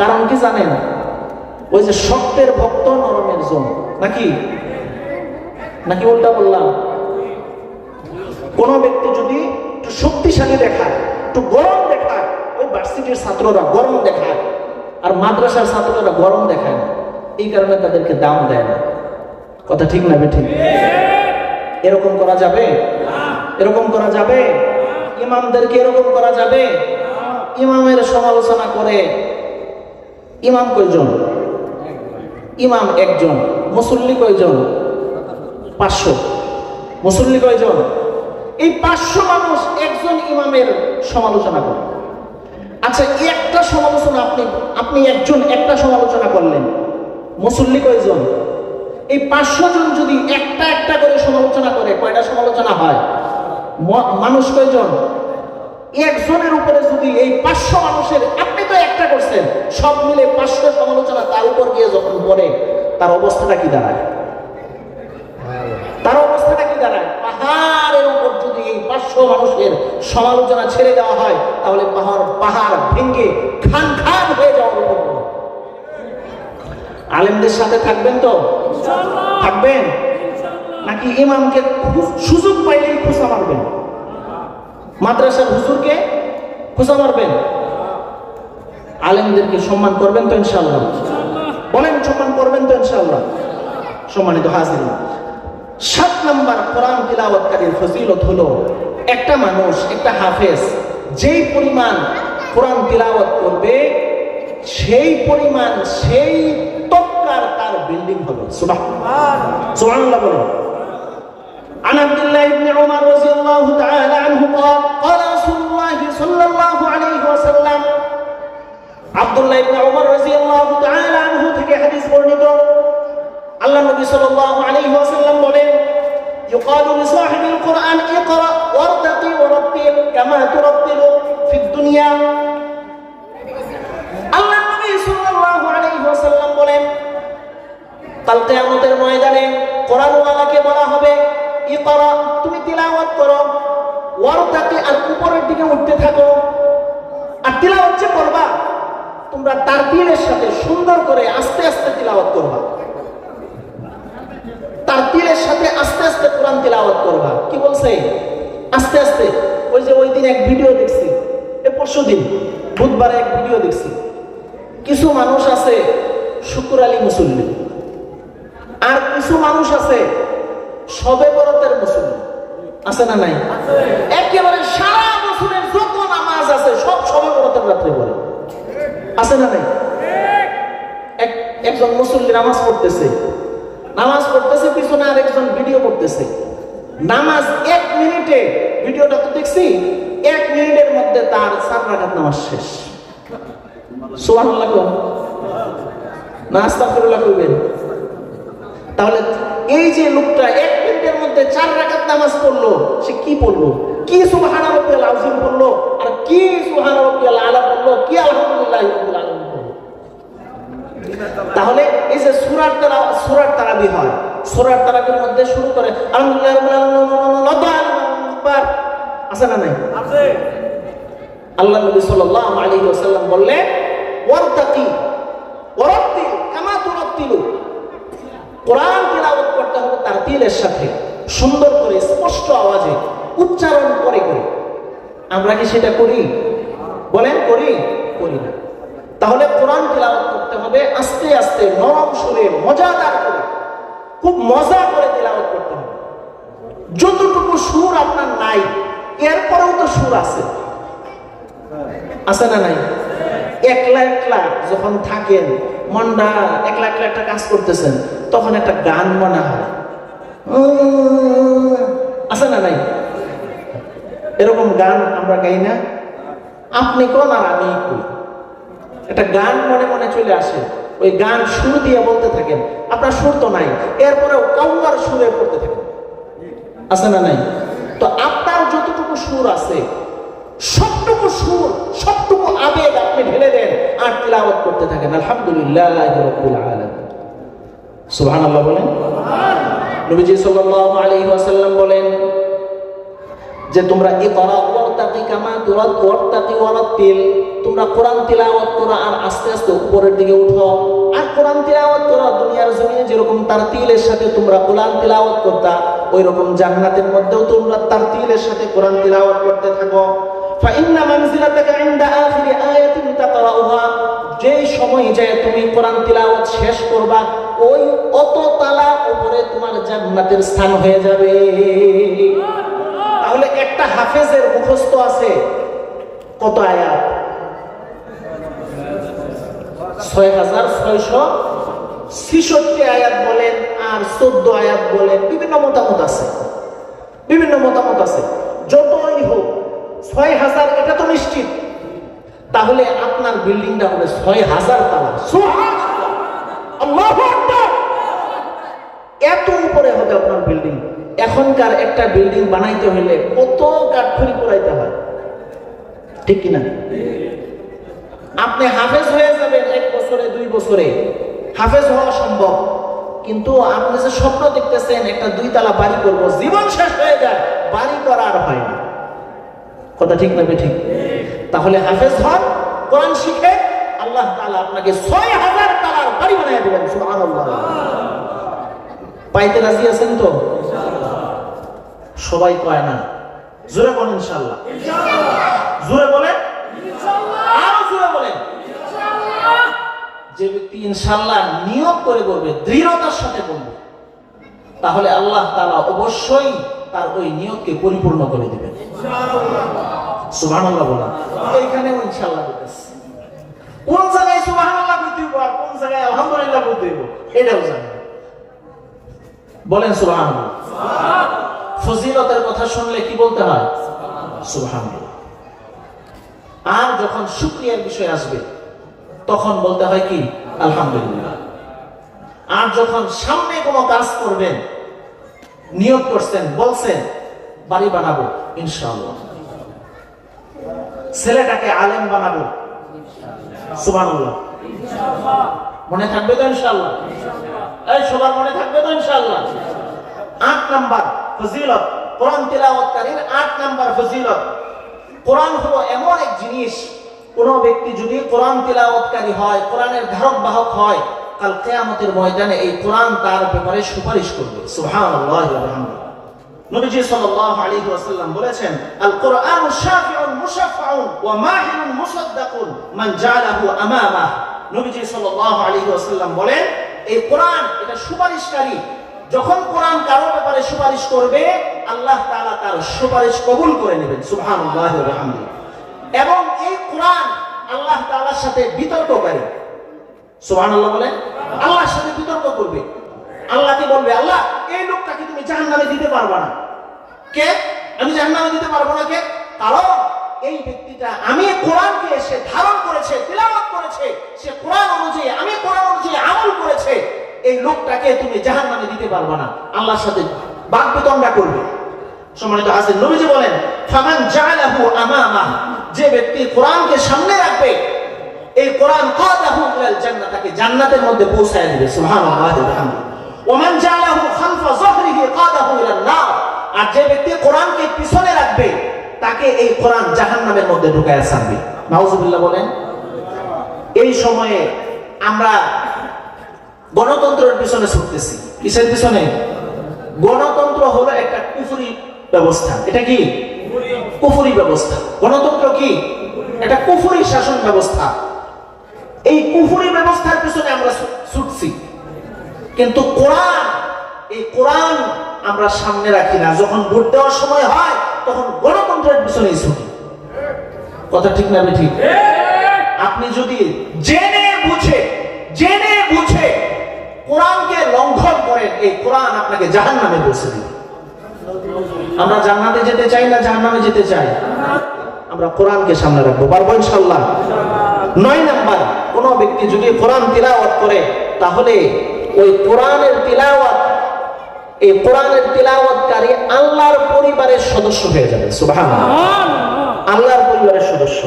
কারণ কি জানেন? ওই যে শক্তের ভক্ত নরমের জন, নাকি নাকি উল্টা বললাম? কোন ব্যক্তি যদি একটু শক্তিশালী দেখায়, একটু গরম দেখায়, ওই ভার্সিটির ছাত্ররা গরম দেখায়, আর মাদ্রাসার ছাত্ররা গরম দেখায় না। এই কারণে তাদেরকে দাম দেয় না। কথা ঠিক না? ঠিক। এরকম করা যাবে? এরকম করা যাবে? ইমামদেরকে এরকম করা যাবে? ইমামের সমালোচনা করে। ইমাম কয়জন? ইমাম একজন। মুসল্লি কয়জন? 500। মুসল্লি কয়জন? এই 500 মানুষ একজন ইমামের সমালোচনা করে। আচ্ছা, একটা সমালোচনা আপনি একজন একটা সমালোচনা করলেন, মুসল্লি কয়জন? এই 500 জন যদি একটা একটা করে সমালোচনা করে, কয়টা সমালোচনা হয়? মানুষ কয়জন? একজনের উপরে যদি এই 500 মানুষের, আপনি তো একটা করছেন, সব মিলে 500 সমালোচনা তার উপর গিয়ে যখন পড়ে, তার অবস্থাটা কি দাঁড়ায়? তার অবস্থাটা কি দাঁড়ায়? পাহাড়ের উপর যদি এই 500 মানুষের সমালোচনা ছেড়ে দেওয়া হয়, তাহলে পাহাড় ভেঙে খান খান হয়ে যাওয়ার উপর। আলেমদের সাথে থাকবেন তো? থাকবেন নাকি ইমামকে সুযোগ পাইলেই খুশা মারবেন? মাদ্রাসার হুজুরকে খুশা মারবেন? আলেমদেরকে সম্মান করবেন তো ইনশাআল্লাহ? বলেন, সম্মান করবেন তো ইনশাআল্লাহ? সম্মানিত হাজির, 7 নম্বর কোরআন তিলাওয়াতকারীর ফজিলত হলো, একটা মানুষ, একটা হাফেজ যেই পরিমাণ কোরআন তিলাওয়াত করবে, সেই পরিমাণ, সেই তক্কার তার বিল্ডিং হবে। সুবহানাল্লাহ বলেন। عن عبد الله بن عمر رضي الله تعالى عنه قال قال رسول الله صلى الله عليه وسلم, আব্দুল্লাহ ইবনে উমর রাদিয়াল্লাহু তাআলা আনহু থেকে হাদিস বর্ণিত, আল্লাহ নবী সাল্লাল্লাহু আলাইহি ওয়াসাল্লাম বলেন, يقال لصاحب القرآن اقرأ وارتقي ورتل كما ترتل في الدنيا। আল্লাহ নবী সাল্লাল্লাহু আলাইহি ওয়াসাল্লাম বলেন, কাল কিয়ামতের ময়দানে কোরআনওয়ালাকে বলা হবে, ইকরা, তুমি তিলাওয়াত করো, ওয়ারতাকি, আর উপরের দিকে উঠতে থাকো। আর তিলাওয়াত যে করবা, তোমরা তারতিলের সাথে সুন্দর করে আস্তে আস্তে তিলাওয়াত করবা। তারতিলের সাথে আস্তে আস্তে কোরআন তিলাওয়াত করবা। কি বলছে? আস্তে আস্তে। ওই দিন এক ভিডিও দেখছি, পরশুদিন বুধবারে এক ভিডিও দেখছি, কিছু মানুষ আছে শুকুর আলী মুসল্লি, আর কিছু মানুষ আছে শবে বরাতের মুসল্লি। আছে না নাই? একেবারে সারা বছরের যত নামাজ আছে সব শবে বরাতের রাত্রে পড়ে। আছে না নাই? একজন মুসল্লি নামাজ পড়তেছে, পিছনে আর একজন ভিডিও করতেছে। নামাজ 1 মিনিটে, ভিডিওটা তো দেখছি, 1 মিনিটের মধ্যে তার 4 রাকাত নামাজ শেষ। সুবহানাল্লাহ না আস্তাগফিরুল্লাহ কইবেন? তাহলে এই যে লোকটা 1 মিনিটের মধ্যে 4 রাকাত নামাজ পড়লো, সে কি পড়লো? কি সুবহান রাব্বিয়াল আযীম পড়লো, আর কি সুবহান রাব্বিয়াল আলা পড়লো, কি আলহামদুলিল্লাহি রাব্বিল আলামিন পড়লো। তাহলে এই যে সূরার তারাবি হয়, সূরার তারাবির মধ্যে শুরু করে আলহামদুলিল্লাহি রাব্বিল আলামিন, আছে না নাই? আছে। আল্লাহ নবী সাল্লাল্লাহু আলাইহি ওয়াসাল্লাম বললেন, ওয়ারতাকি ওয়ারাত্তিল কামা তুরাত্তিলু, কোরআন তিলাওয়াত করতে হবে তারতিলের সাথে, সুন্দর করে, স্পষ্ট আওয়াজে, উচ্চারণ করে করে। আমরা কি সেটা করি? বলেন, করি না? তাহলে কোরআন তিলাওয়াত করতে হবে আস্তে আস্তে, নরম সুরে, মজাদার করে, খুব মজা করে তিলাওয়াত করতে হবে। যতটুকু সুর আপনার নাই, এরপরেও তো সুর আছে। আছে না নাই? একলা যখন থাকেন, মনটা একলা একটা কাজ করতেছেন, তখন একটা গান মনে হয়। আছে না নাই? এরকম গান আমরা গাই না? আপনি কোন আর আমি কই, একটা গান মনে মনে চলে আসে, ওই গান সুর দিয়ে বলতে থাকেন। আপনার সুর তো নাই, এরপরেও কাউয়ার সুরে পড়তে থাকেন। আছে না নাই? তো আপনার যতটুকু সুর আছে, সবটুকু সুর, সবটুকু আবেগ আপনি ঢেলে দেন আর তিলাওয়াত করতে থাকেন। আলহামদুলিল্লাহি রাব্বিল আলামিন। সুবহানাল্লাহ বলেন। নবীজি সাল্লাল্লাহু আলাইহি ওয়াসাল্লাম বলেন যে, তোমরা ইকরা ওয়ারতাকি কামা ওয়ারতাকি ওয়ারাত্তিল, তোমরা কোরআন তিলাওয়াত করো আর আস্তে আস্তে উপরের দিকে উঠো। আর কোরআন তিলাওয়াত করো দুনিয়ার জমিনে যেরকম তারতিলের সাথে তোমরা কোরআন তিলাওয়াত করতা, ওই রকম জান্নাতের মধ্যেও তোমরা তারতিলের সাথে কোরআন তিলাওয়াত করতে থাকো। ফাইন্না মানজিলাতাকা ইনদা আখিরি আয়াতিন তাকরাউহা, যেই সময় যায় তুমি কোরআন তিলাওয়াত শেষ করবা, ওই অত তালা উপরে তোমার জান্নাতের স্থান হয়ে যাবে। তাহলে একটা হাফেজের মুখস্থ আছে কত আয়াত? 6666 আয়াত বলেন আর 14 আয়াত বলেন, বিভিন্ন মতামত আছে, বিভিন্ন মতামত আছে। যতই হোক 6000 এটা তো নিশ্চিত। তাহলে আপনার বিল্ডিংটা হবে 6000 তালা। সুবহানাল্লাহ, আল্লাহু আকবার। এত উপরে হবে আপনার বিল্ডিং। এখনকার একটা বিল্ডিং বানাইতে হলে কত কাঠখড়ি পোড়াইতে হয়, ঠিক কিনা? আপনি হাফেজ হয়ে যাবেন 1 বছরে 2 বছরে, হাফেজ হওয়া সম্ভব। কিন্তু আপনি যে স্বপ্ন দেখতেছেন একটা 2 তালা বাড়ি করব, জীবন শেষ হয়ে যায়, বাড়ি করা আর হয় না। কথা ঠিক না ঠিক? তাহলে হাফেজ হন, কোরআন শিখে, আল্লাহ তাআলা আপনাকে 6000 তালার বাড়ি বানিয়ে দিবেন। সুবহানাল্লাহ। পাইতে রাজি আছেন তো? সবাই কয় না, জোরে বলেন ইনশাআল্লাহ। জোরে বলেন ইনশাআল্লাহ। আরো জোরে বলেন ইনশাআল্লাহ। যে ব্যক্তি ইনশাআল্লাহ নিয়ত করে করবে, দৃঢ়তার সাথে করবে, তাহলে আল্লাহ তাআলা অবশ্যই তার ওই নিয়তকে পরিপূর্ণ করে দিবেন। সুবহানাল্লাহ বলেন। এইখানেও ইনশাআল্লাহ বলতেছি। কোন জায়গায় সুবহানাল্লাহ বলতে হবে আর কোন জায়গায় আলহামদুলিল্লাহ বলতে হবে এটাও জানেন। বলেন সুবহানাল্লাহ। ফজিলতের কথা শুনলে কি বলতে হয়? সুবহানাল্লাহ। আর যখন শুকরিয়ার বিষয় আসবে তখন বলতে হয় কি? আলহামদুলিল্লাহ। আর যখন সামনে কোনো কাজ করবেন, নিয়ত করছেন, বলছেন বাড়ি বানাবো ইনশাআল্লাহ, ছেলেটাকে আলেম বানাবো, সুবহানাল্লাহ, মনে থাকবে তো ইনশাআল্লাহ? এই সবার মনে থাকবে তো ইনশাআল্লাহ? 8 নাম্বার ফজিলত, কোরআন তিলাওয়াতকারীর 8 নাম্বার ফজিলত। কোরআন হলো এমন এক জিনিস, কোন ব্যক্তি যদি কোরআন তিলাওয়াতকারী হয়, কোরআনের ধারক বাহক হয়, কাল কিয়ামতের ময়দানে এই কোরআন তার ব্যাপারে সুপারিশ করবে। সুবহানাল্লাহি ওয়া বিহামদিহি। নবীজি সাল্লাল্লাহু আলাইহি ওয়াসাল্লাম বলেছেন, আল কোরআনু শাফিউন মুশাফফাউন ওয়া মাহিরুন মুসাদ্দাকুন মান জাআলাহু আমামা। নবীজি সাল্লাল্লাহু আলাইহি ওয়াসাল্লাম বলেন, এই কোরআন এটা সুপারিশকারী। যখন কোরআন কারো ব্যাপারে সুপারিশ করবে, আল্লাহ তাআলা তার সুপারিশ কবুল করে নেবেন। সুবহানাল্লাহি ওয়া বিহামদিহি। এবং এই কোরআন আল্লাহ তাআলার সাথে বিতর্ক করে। সুবহানাল্লাহ বলে, আল্লাহর সাথে বিতর্ক করবে। আল্লাহকে বলবে, আল্লাহ এই লোকটাকে তুমি জাহান্নামে দিতে পারবে না। কে? আমি জাহান্নামে দিতে পারবো না। কে? কারণ এই ব্যক্তিটা আমি কোরআনকে সে ধারণ করেছে, তিলাওয়াত করেছে, সে কোরআন অনুযায়ী, আমি কোরআন অনুযায়ী আমল করেছে, এই লোকটাকে তুমি জাহান্নামে দিতে পারবে না। আল্লাহর সাথে বাকবিতণ্ডা করবে। সম্মানিত হাজির, নবীজি বলেন, ফামান জাআলাহু আমামা, যে ব্যক্তি কোরআনকে সামনে রাখবে, এই কোরআন কাদাহু ইলাল জান্নাহ, তাকে জান্নাতের মধ্যে পৌঁছায় দিবে। সুবহানাল্লাহি ওয়া বিহামদিহি। ওয়া মান জাআলাহু খালফা যহরিহি কাদাহু ইলান নার, আর যে ব্যক্তি কোরআনকে পিছনে রাখবে, তাকে এই কোরআন জাহান্নামের মধ্যে ঢুকায় ছাড়বে। নাউজুবিল্লাহ বলেন। এই সময়ে আমরা গণতন্ত্রের পিছনে ছুটতেছি। কিসের পিছনে? গণতন্ত্র হলো একটা কুফরি ব্যবস্থা। এটা কি? কুফরি ব্যবস্থা। গণতন্ত্র কি? এটা কুফরি শাসন ব্যবস্থা। এই কুফরি ব্যবস্থার পিছনে আমরা ছুটছি, কিন্তু কোরআন, এই কোরআন আমরা সামনে রাখি না। যখন ভোট দেওয়ার সময় হয় তখন গণতন্ত্রের পিছনেই ছুটি। কথা ঠিক না ঠিক? আপনি যদি জেনে বুঝে কোরআনকে লঙ্ঘন করেন, এই কোরআন আপনাকে জাহান্নামে পৌঁছে দিবে। আমরা জান্নাতে যেতে চাই না জাহান্নামে যেতে চাই? আমরা কোরআনকে সামনে রাখবো, পারবো ইনশাআল্লাহ। 9 নাম্বার, কোন ব্যক্তি যদি কোরআন তিলাওয়াত করে, তাহলে ওই কোরআনের তিলাওয়াত, এই কোরআনের তিলাওয়াতকারী আল্লাহর পরিবারের সদস্য হয়ে যাবে। সুবহানাল্লাহ। আল্লাহর পরিবারের সদস্য।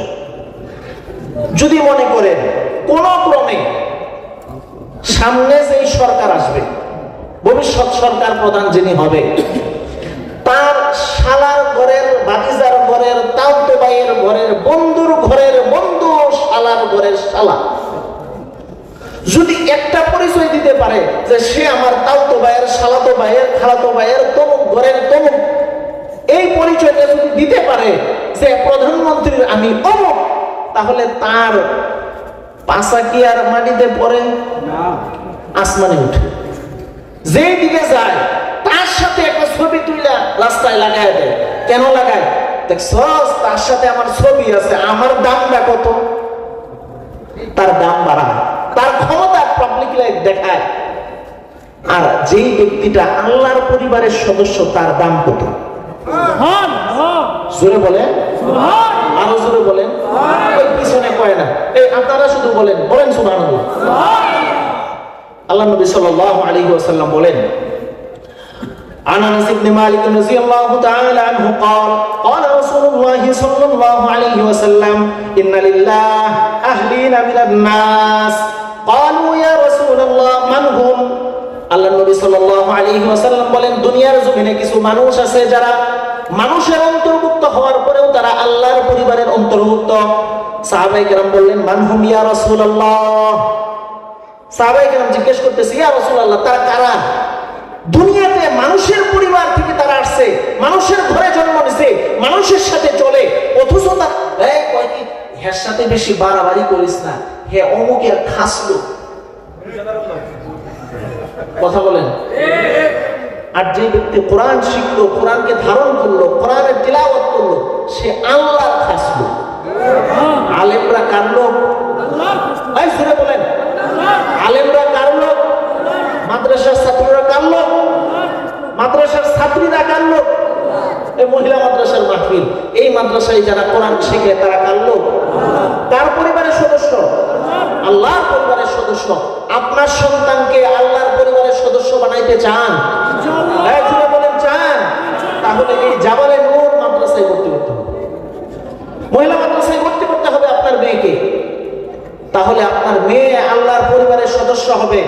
যদি মনে করেন কোন ক্রমে সামনে যেই সরকার আসবে, ভবিষ্যৎ সরকার প্রধান যিনি হবে, তার শালার ঘরের, ভাতিজার ঘরের, তাওতো ভাইয়ের ঘরের, বন্ধুর ঘরের বন্ধু, শালার ঘরের শালা যদি একটা পরিচয় দিতে পারে যে সে আমার তাওতো ভাইয়ের, শালাতো ভাইয়ের, খালাতো ভাইয়ের, তমুক ঘরের তমুক, এই পরিচয়টা যদি দিতে পারে যে প্রধানমন্ত্রীর আমি অমুক, তাহলে তার পাশা কি আর মাটিতে পড়ে না? আসমানে উঠে, যেই দিকে যায় তার সাথে একটা ছবি তুইলা রাস্তায় লাগায় দেয়। কেন লাগায়? দেখছস তার সাথে আমার ছবি আছে, আমার দামটা কত, তার দাম বাড়ায়, তার ক্ষমতা পাবলিক লাইফ দেখায়। আর যেই ব্যক্তিটা আল্লাহর পরিবারের সদস্য তার দাম কত? জোরে বলেন, আরো জোরে বলেন, ওই পিছনে কয় না, এই আপনারা শুধু বলেন, বলেন সুবহানাল্লাহ। আল্লাহ নবী সাল্লাল্লাহু আলাইহি ওয়াসাল্লাম বলেন, عن انس بن مالك رضي الله تعالى عنه قال قال رسول الله صلى الله عليه وسلم ان لله اهلين من الناس قالوا يا رسول الله من هم আল্লাহ নবী সাল্লাল্লাহু আলাইহি ওয়াসাল্লাম বলেন, দুনিয়ার জমিনে কিছু মানুষ আছে যারা মানুষের অন্তর্ভুক্ত হওয়ার পরেও তারা আল্লাহর পরিবারের অন্তর্ভুক্ত। সাহাবায়ে কেরাম বললেন, মান হুম ইয়া রাসূলুল্লাহ? সাহাবায়ে কেরাম জিজ্ঞেস করতেছে, ইয়া রাসূলুল্লাহ তারা কারা? দুনিয়াতে মানুষের পরিবার থেকে তারা আসছে, মানুষের ঘরে জন্ম নিছে, মানুষের সাথে চলে, অথচ এর সাথে বেশি বাড়াবাড়ি করিস না, হে অমুকের খাস লোক। কথা বলেন। আর যে ব্যক্তি কোরআন শিখলো, কোরআনকে ধারণ করলো, কোরআনের তিলাওয়াত করলো, সে আল্লাহর খাস লোক। আলেমরা কার লোক? ভাই শুনে বলেন, আলেমরা কার লোক? মাদ্রাসার ছাত্ররা কার লোক? মাদ্রাসার ছাত্রীরা কার লোক? এই মহিলা মাদ্রাসার মাহফিল, এই মাদ্রাসায় যারা কোরআন শিখে তারা কার লোক? কার পরিবারের সদস্য? আল্লাহর পরিবারের সদস্য। আপনার সন্তানকে আল্লাহর পরিবারের সদস্য বানাইতে চান? ইনশাআল্লাহ বলেন চান? তাহলে এই জাবালে নূর মাদ্রাসায় ভর্তি করতে হবে, মহিলা মাদ্রাসায় ভর্তি করতে হবে আপনার মেয়েকে। তাহলে আপনার মেয়ে আল্লাহর পরিবারের সদস্য হবে।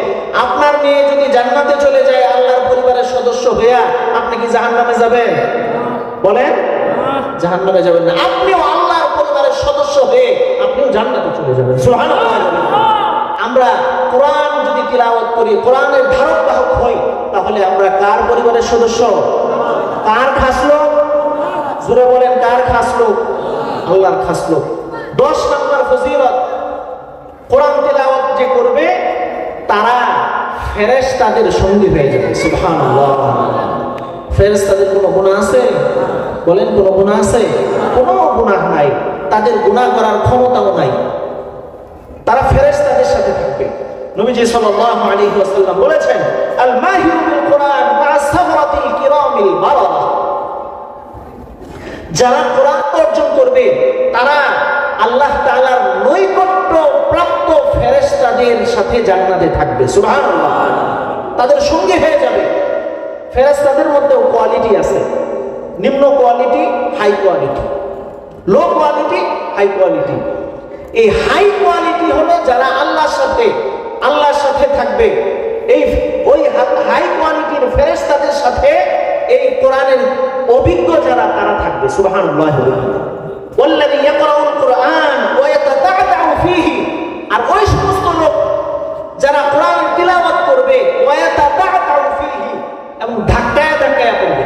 আপনার মেয়ে যদি জান্নাতে চলে যায় আল্লাহর পরিবারের সদস্য হইয়া, আপনি কি জাহান্নামে যাবেন? বলেন, জাহান্নামে যাবেন না। আপনিও আল্লাহর পরিবারের সদস্য হয়ে আপনিও জান্নাতে চলে যাবেন। সুবহানাল্লাহ। আমরা কোরআন যদি তিলাওয়াত করি, কোরআনের ধারক বাহক হই, তাহলে আমরা কার পরিবারের সদস্য? কার খাস লোক? জোরে বলেন, কার খাস লোক? আল্লাহর খাস লোক। 10 নম্বর ফজিলত, কোরআন তিলাওয়াত যে করবে তারা ফেরেশতাদের সঙ্গী হয়ে যাবে। সুবহানাল্লাহ। ফেরেশতাদের কোনো গুনাহ আছে? বলেন, কোনো গুনাহ আছে? কোনো গুনাহ নাই, তাদের গুনাহ করার ক্ষমতাও নাই, তারা ফেরেশতাদের সাথে থাকবে। নবীজি সাল্লাল্লাহু আলাইহি ওয়াসাল্লাম বলেছেন, আল মাহিরু বিল কোরআন মা'আস সাফরাতিল কিরামিল বারারা। যারা কোরআন অর্জন করবে তারা আল্লাহ তাআলার নৈকট্য প্রাপ্ত ফেরেশতাদের সাথে জান্নাতে থাকবে। সুবহানাল্লাহ। তাদের সঙ্গে হয়ে যাবে। ফেরেশতাদের মধ্যেও কোয়ালিটি আছে, নিম্ন quality, high quality, low quality, high quality. এই হাই কোয়ালিটি হলো যারা আল্লাহর সাথে থাকবে। এই ওই হাই কোয়ালিটির ফেরেশতাদের সাথে এই কোরআনের অভিজ্ঞ যারা তারা থাকবে। সুবহানাল্লাহ। ওয়াল্লাযী ইয়াকরাউল কুরআন ওয়া ইয়াতাতা'তাউ ফীহি, আর ওই সমস্ত লোক যারা কোরআনের তিলাওয়াত করবে, ওয়া ইয়াতাতা'তাউ ফীহি, এবং ধাক্কায় পড়বে,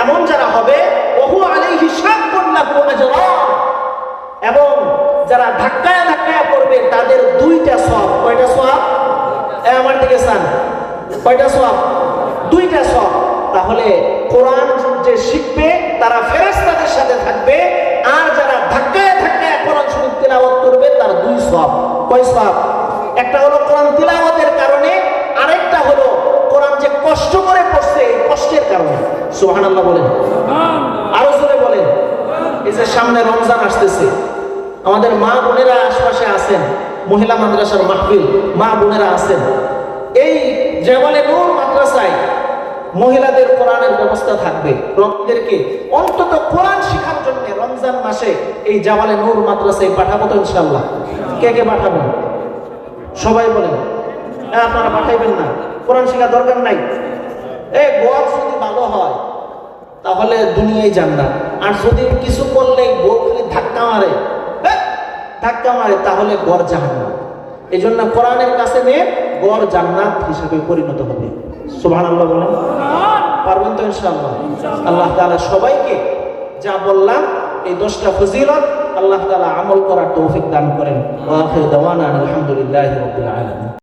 এমন যারা হবে, ওহু আলাইহি শাক্কুন লাহু আজরান, এবং যারা ধাক্কায় পড়বে তাদের 2টা সওয়াব। কয়টা সওয়াব? আমার দিকে চান, কয়টা সওয়াব? 2টা সওয়াব। তাহলে কোরআন যে শিখবে তারা ফেরেশতাদের সাথে থাকবে, আর যারা ধাক্কায় কোরআন শরীফ তিলাওয়াত করবে তার 2 সওয়াব। কয় সওয়াব? একটা হলো কোরআন তিলাওয়াতের কারণে, আরেকটা হলো কোরআন যে কষ্ট করে পড়ছে এই কষ্টের কারণে। সুবহানাল্লাহ বলেন, আরো জোরে বলেন। এই যে সামনে রমজান আসতেছে, আমাদের মা বোনেরা আশপাশে আছেন, মহিলা মাদ্রাসার মাহফিল, মা বোনেরা আছেন, এই জাবালে নূর মাদ্রাসায় মহিলাদের কোরআনের ব্যবস্থা থাকবে। রমজানদেরকে অন্তত কোরআন শেখার জন্য রমজান মাসে এই জাবালে নূর মাদ্রাসায় পাঠাবো তো ইনশাআল্লাহ। কে কে পাঠাবেন? সবাই বলেন। আপনারা পাঠাইবেন না, কোরআন শেখার দরকার নাই। এই গোয়াল যদি ভালো হয় তাহলে দুনিয়ায় জান্নাত, আর যদি কিছু করলে গোল খালি ধাক্কা মারে তাহলে গড় জাহান্নাম। এই জন্য কোরআনের কাছে নিয়ে গড় জান্নাত হিসেবে পরিণত হবে। সুবহানাল্লাহ বলেন, পারবেন তো ইনশাআল্লাহ? আল্লাহ তাআলা সবাইকে যা বললাম এই 10টা ফজিলত আল্লাহ তাআলা আমল করার তৌফিক দান করেন। ওয়া আখিরু দাওয়ানা আলহামদুলিল্লাহি রাব্বিল আলামিন।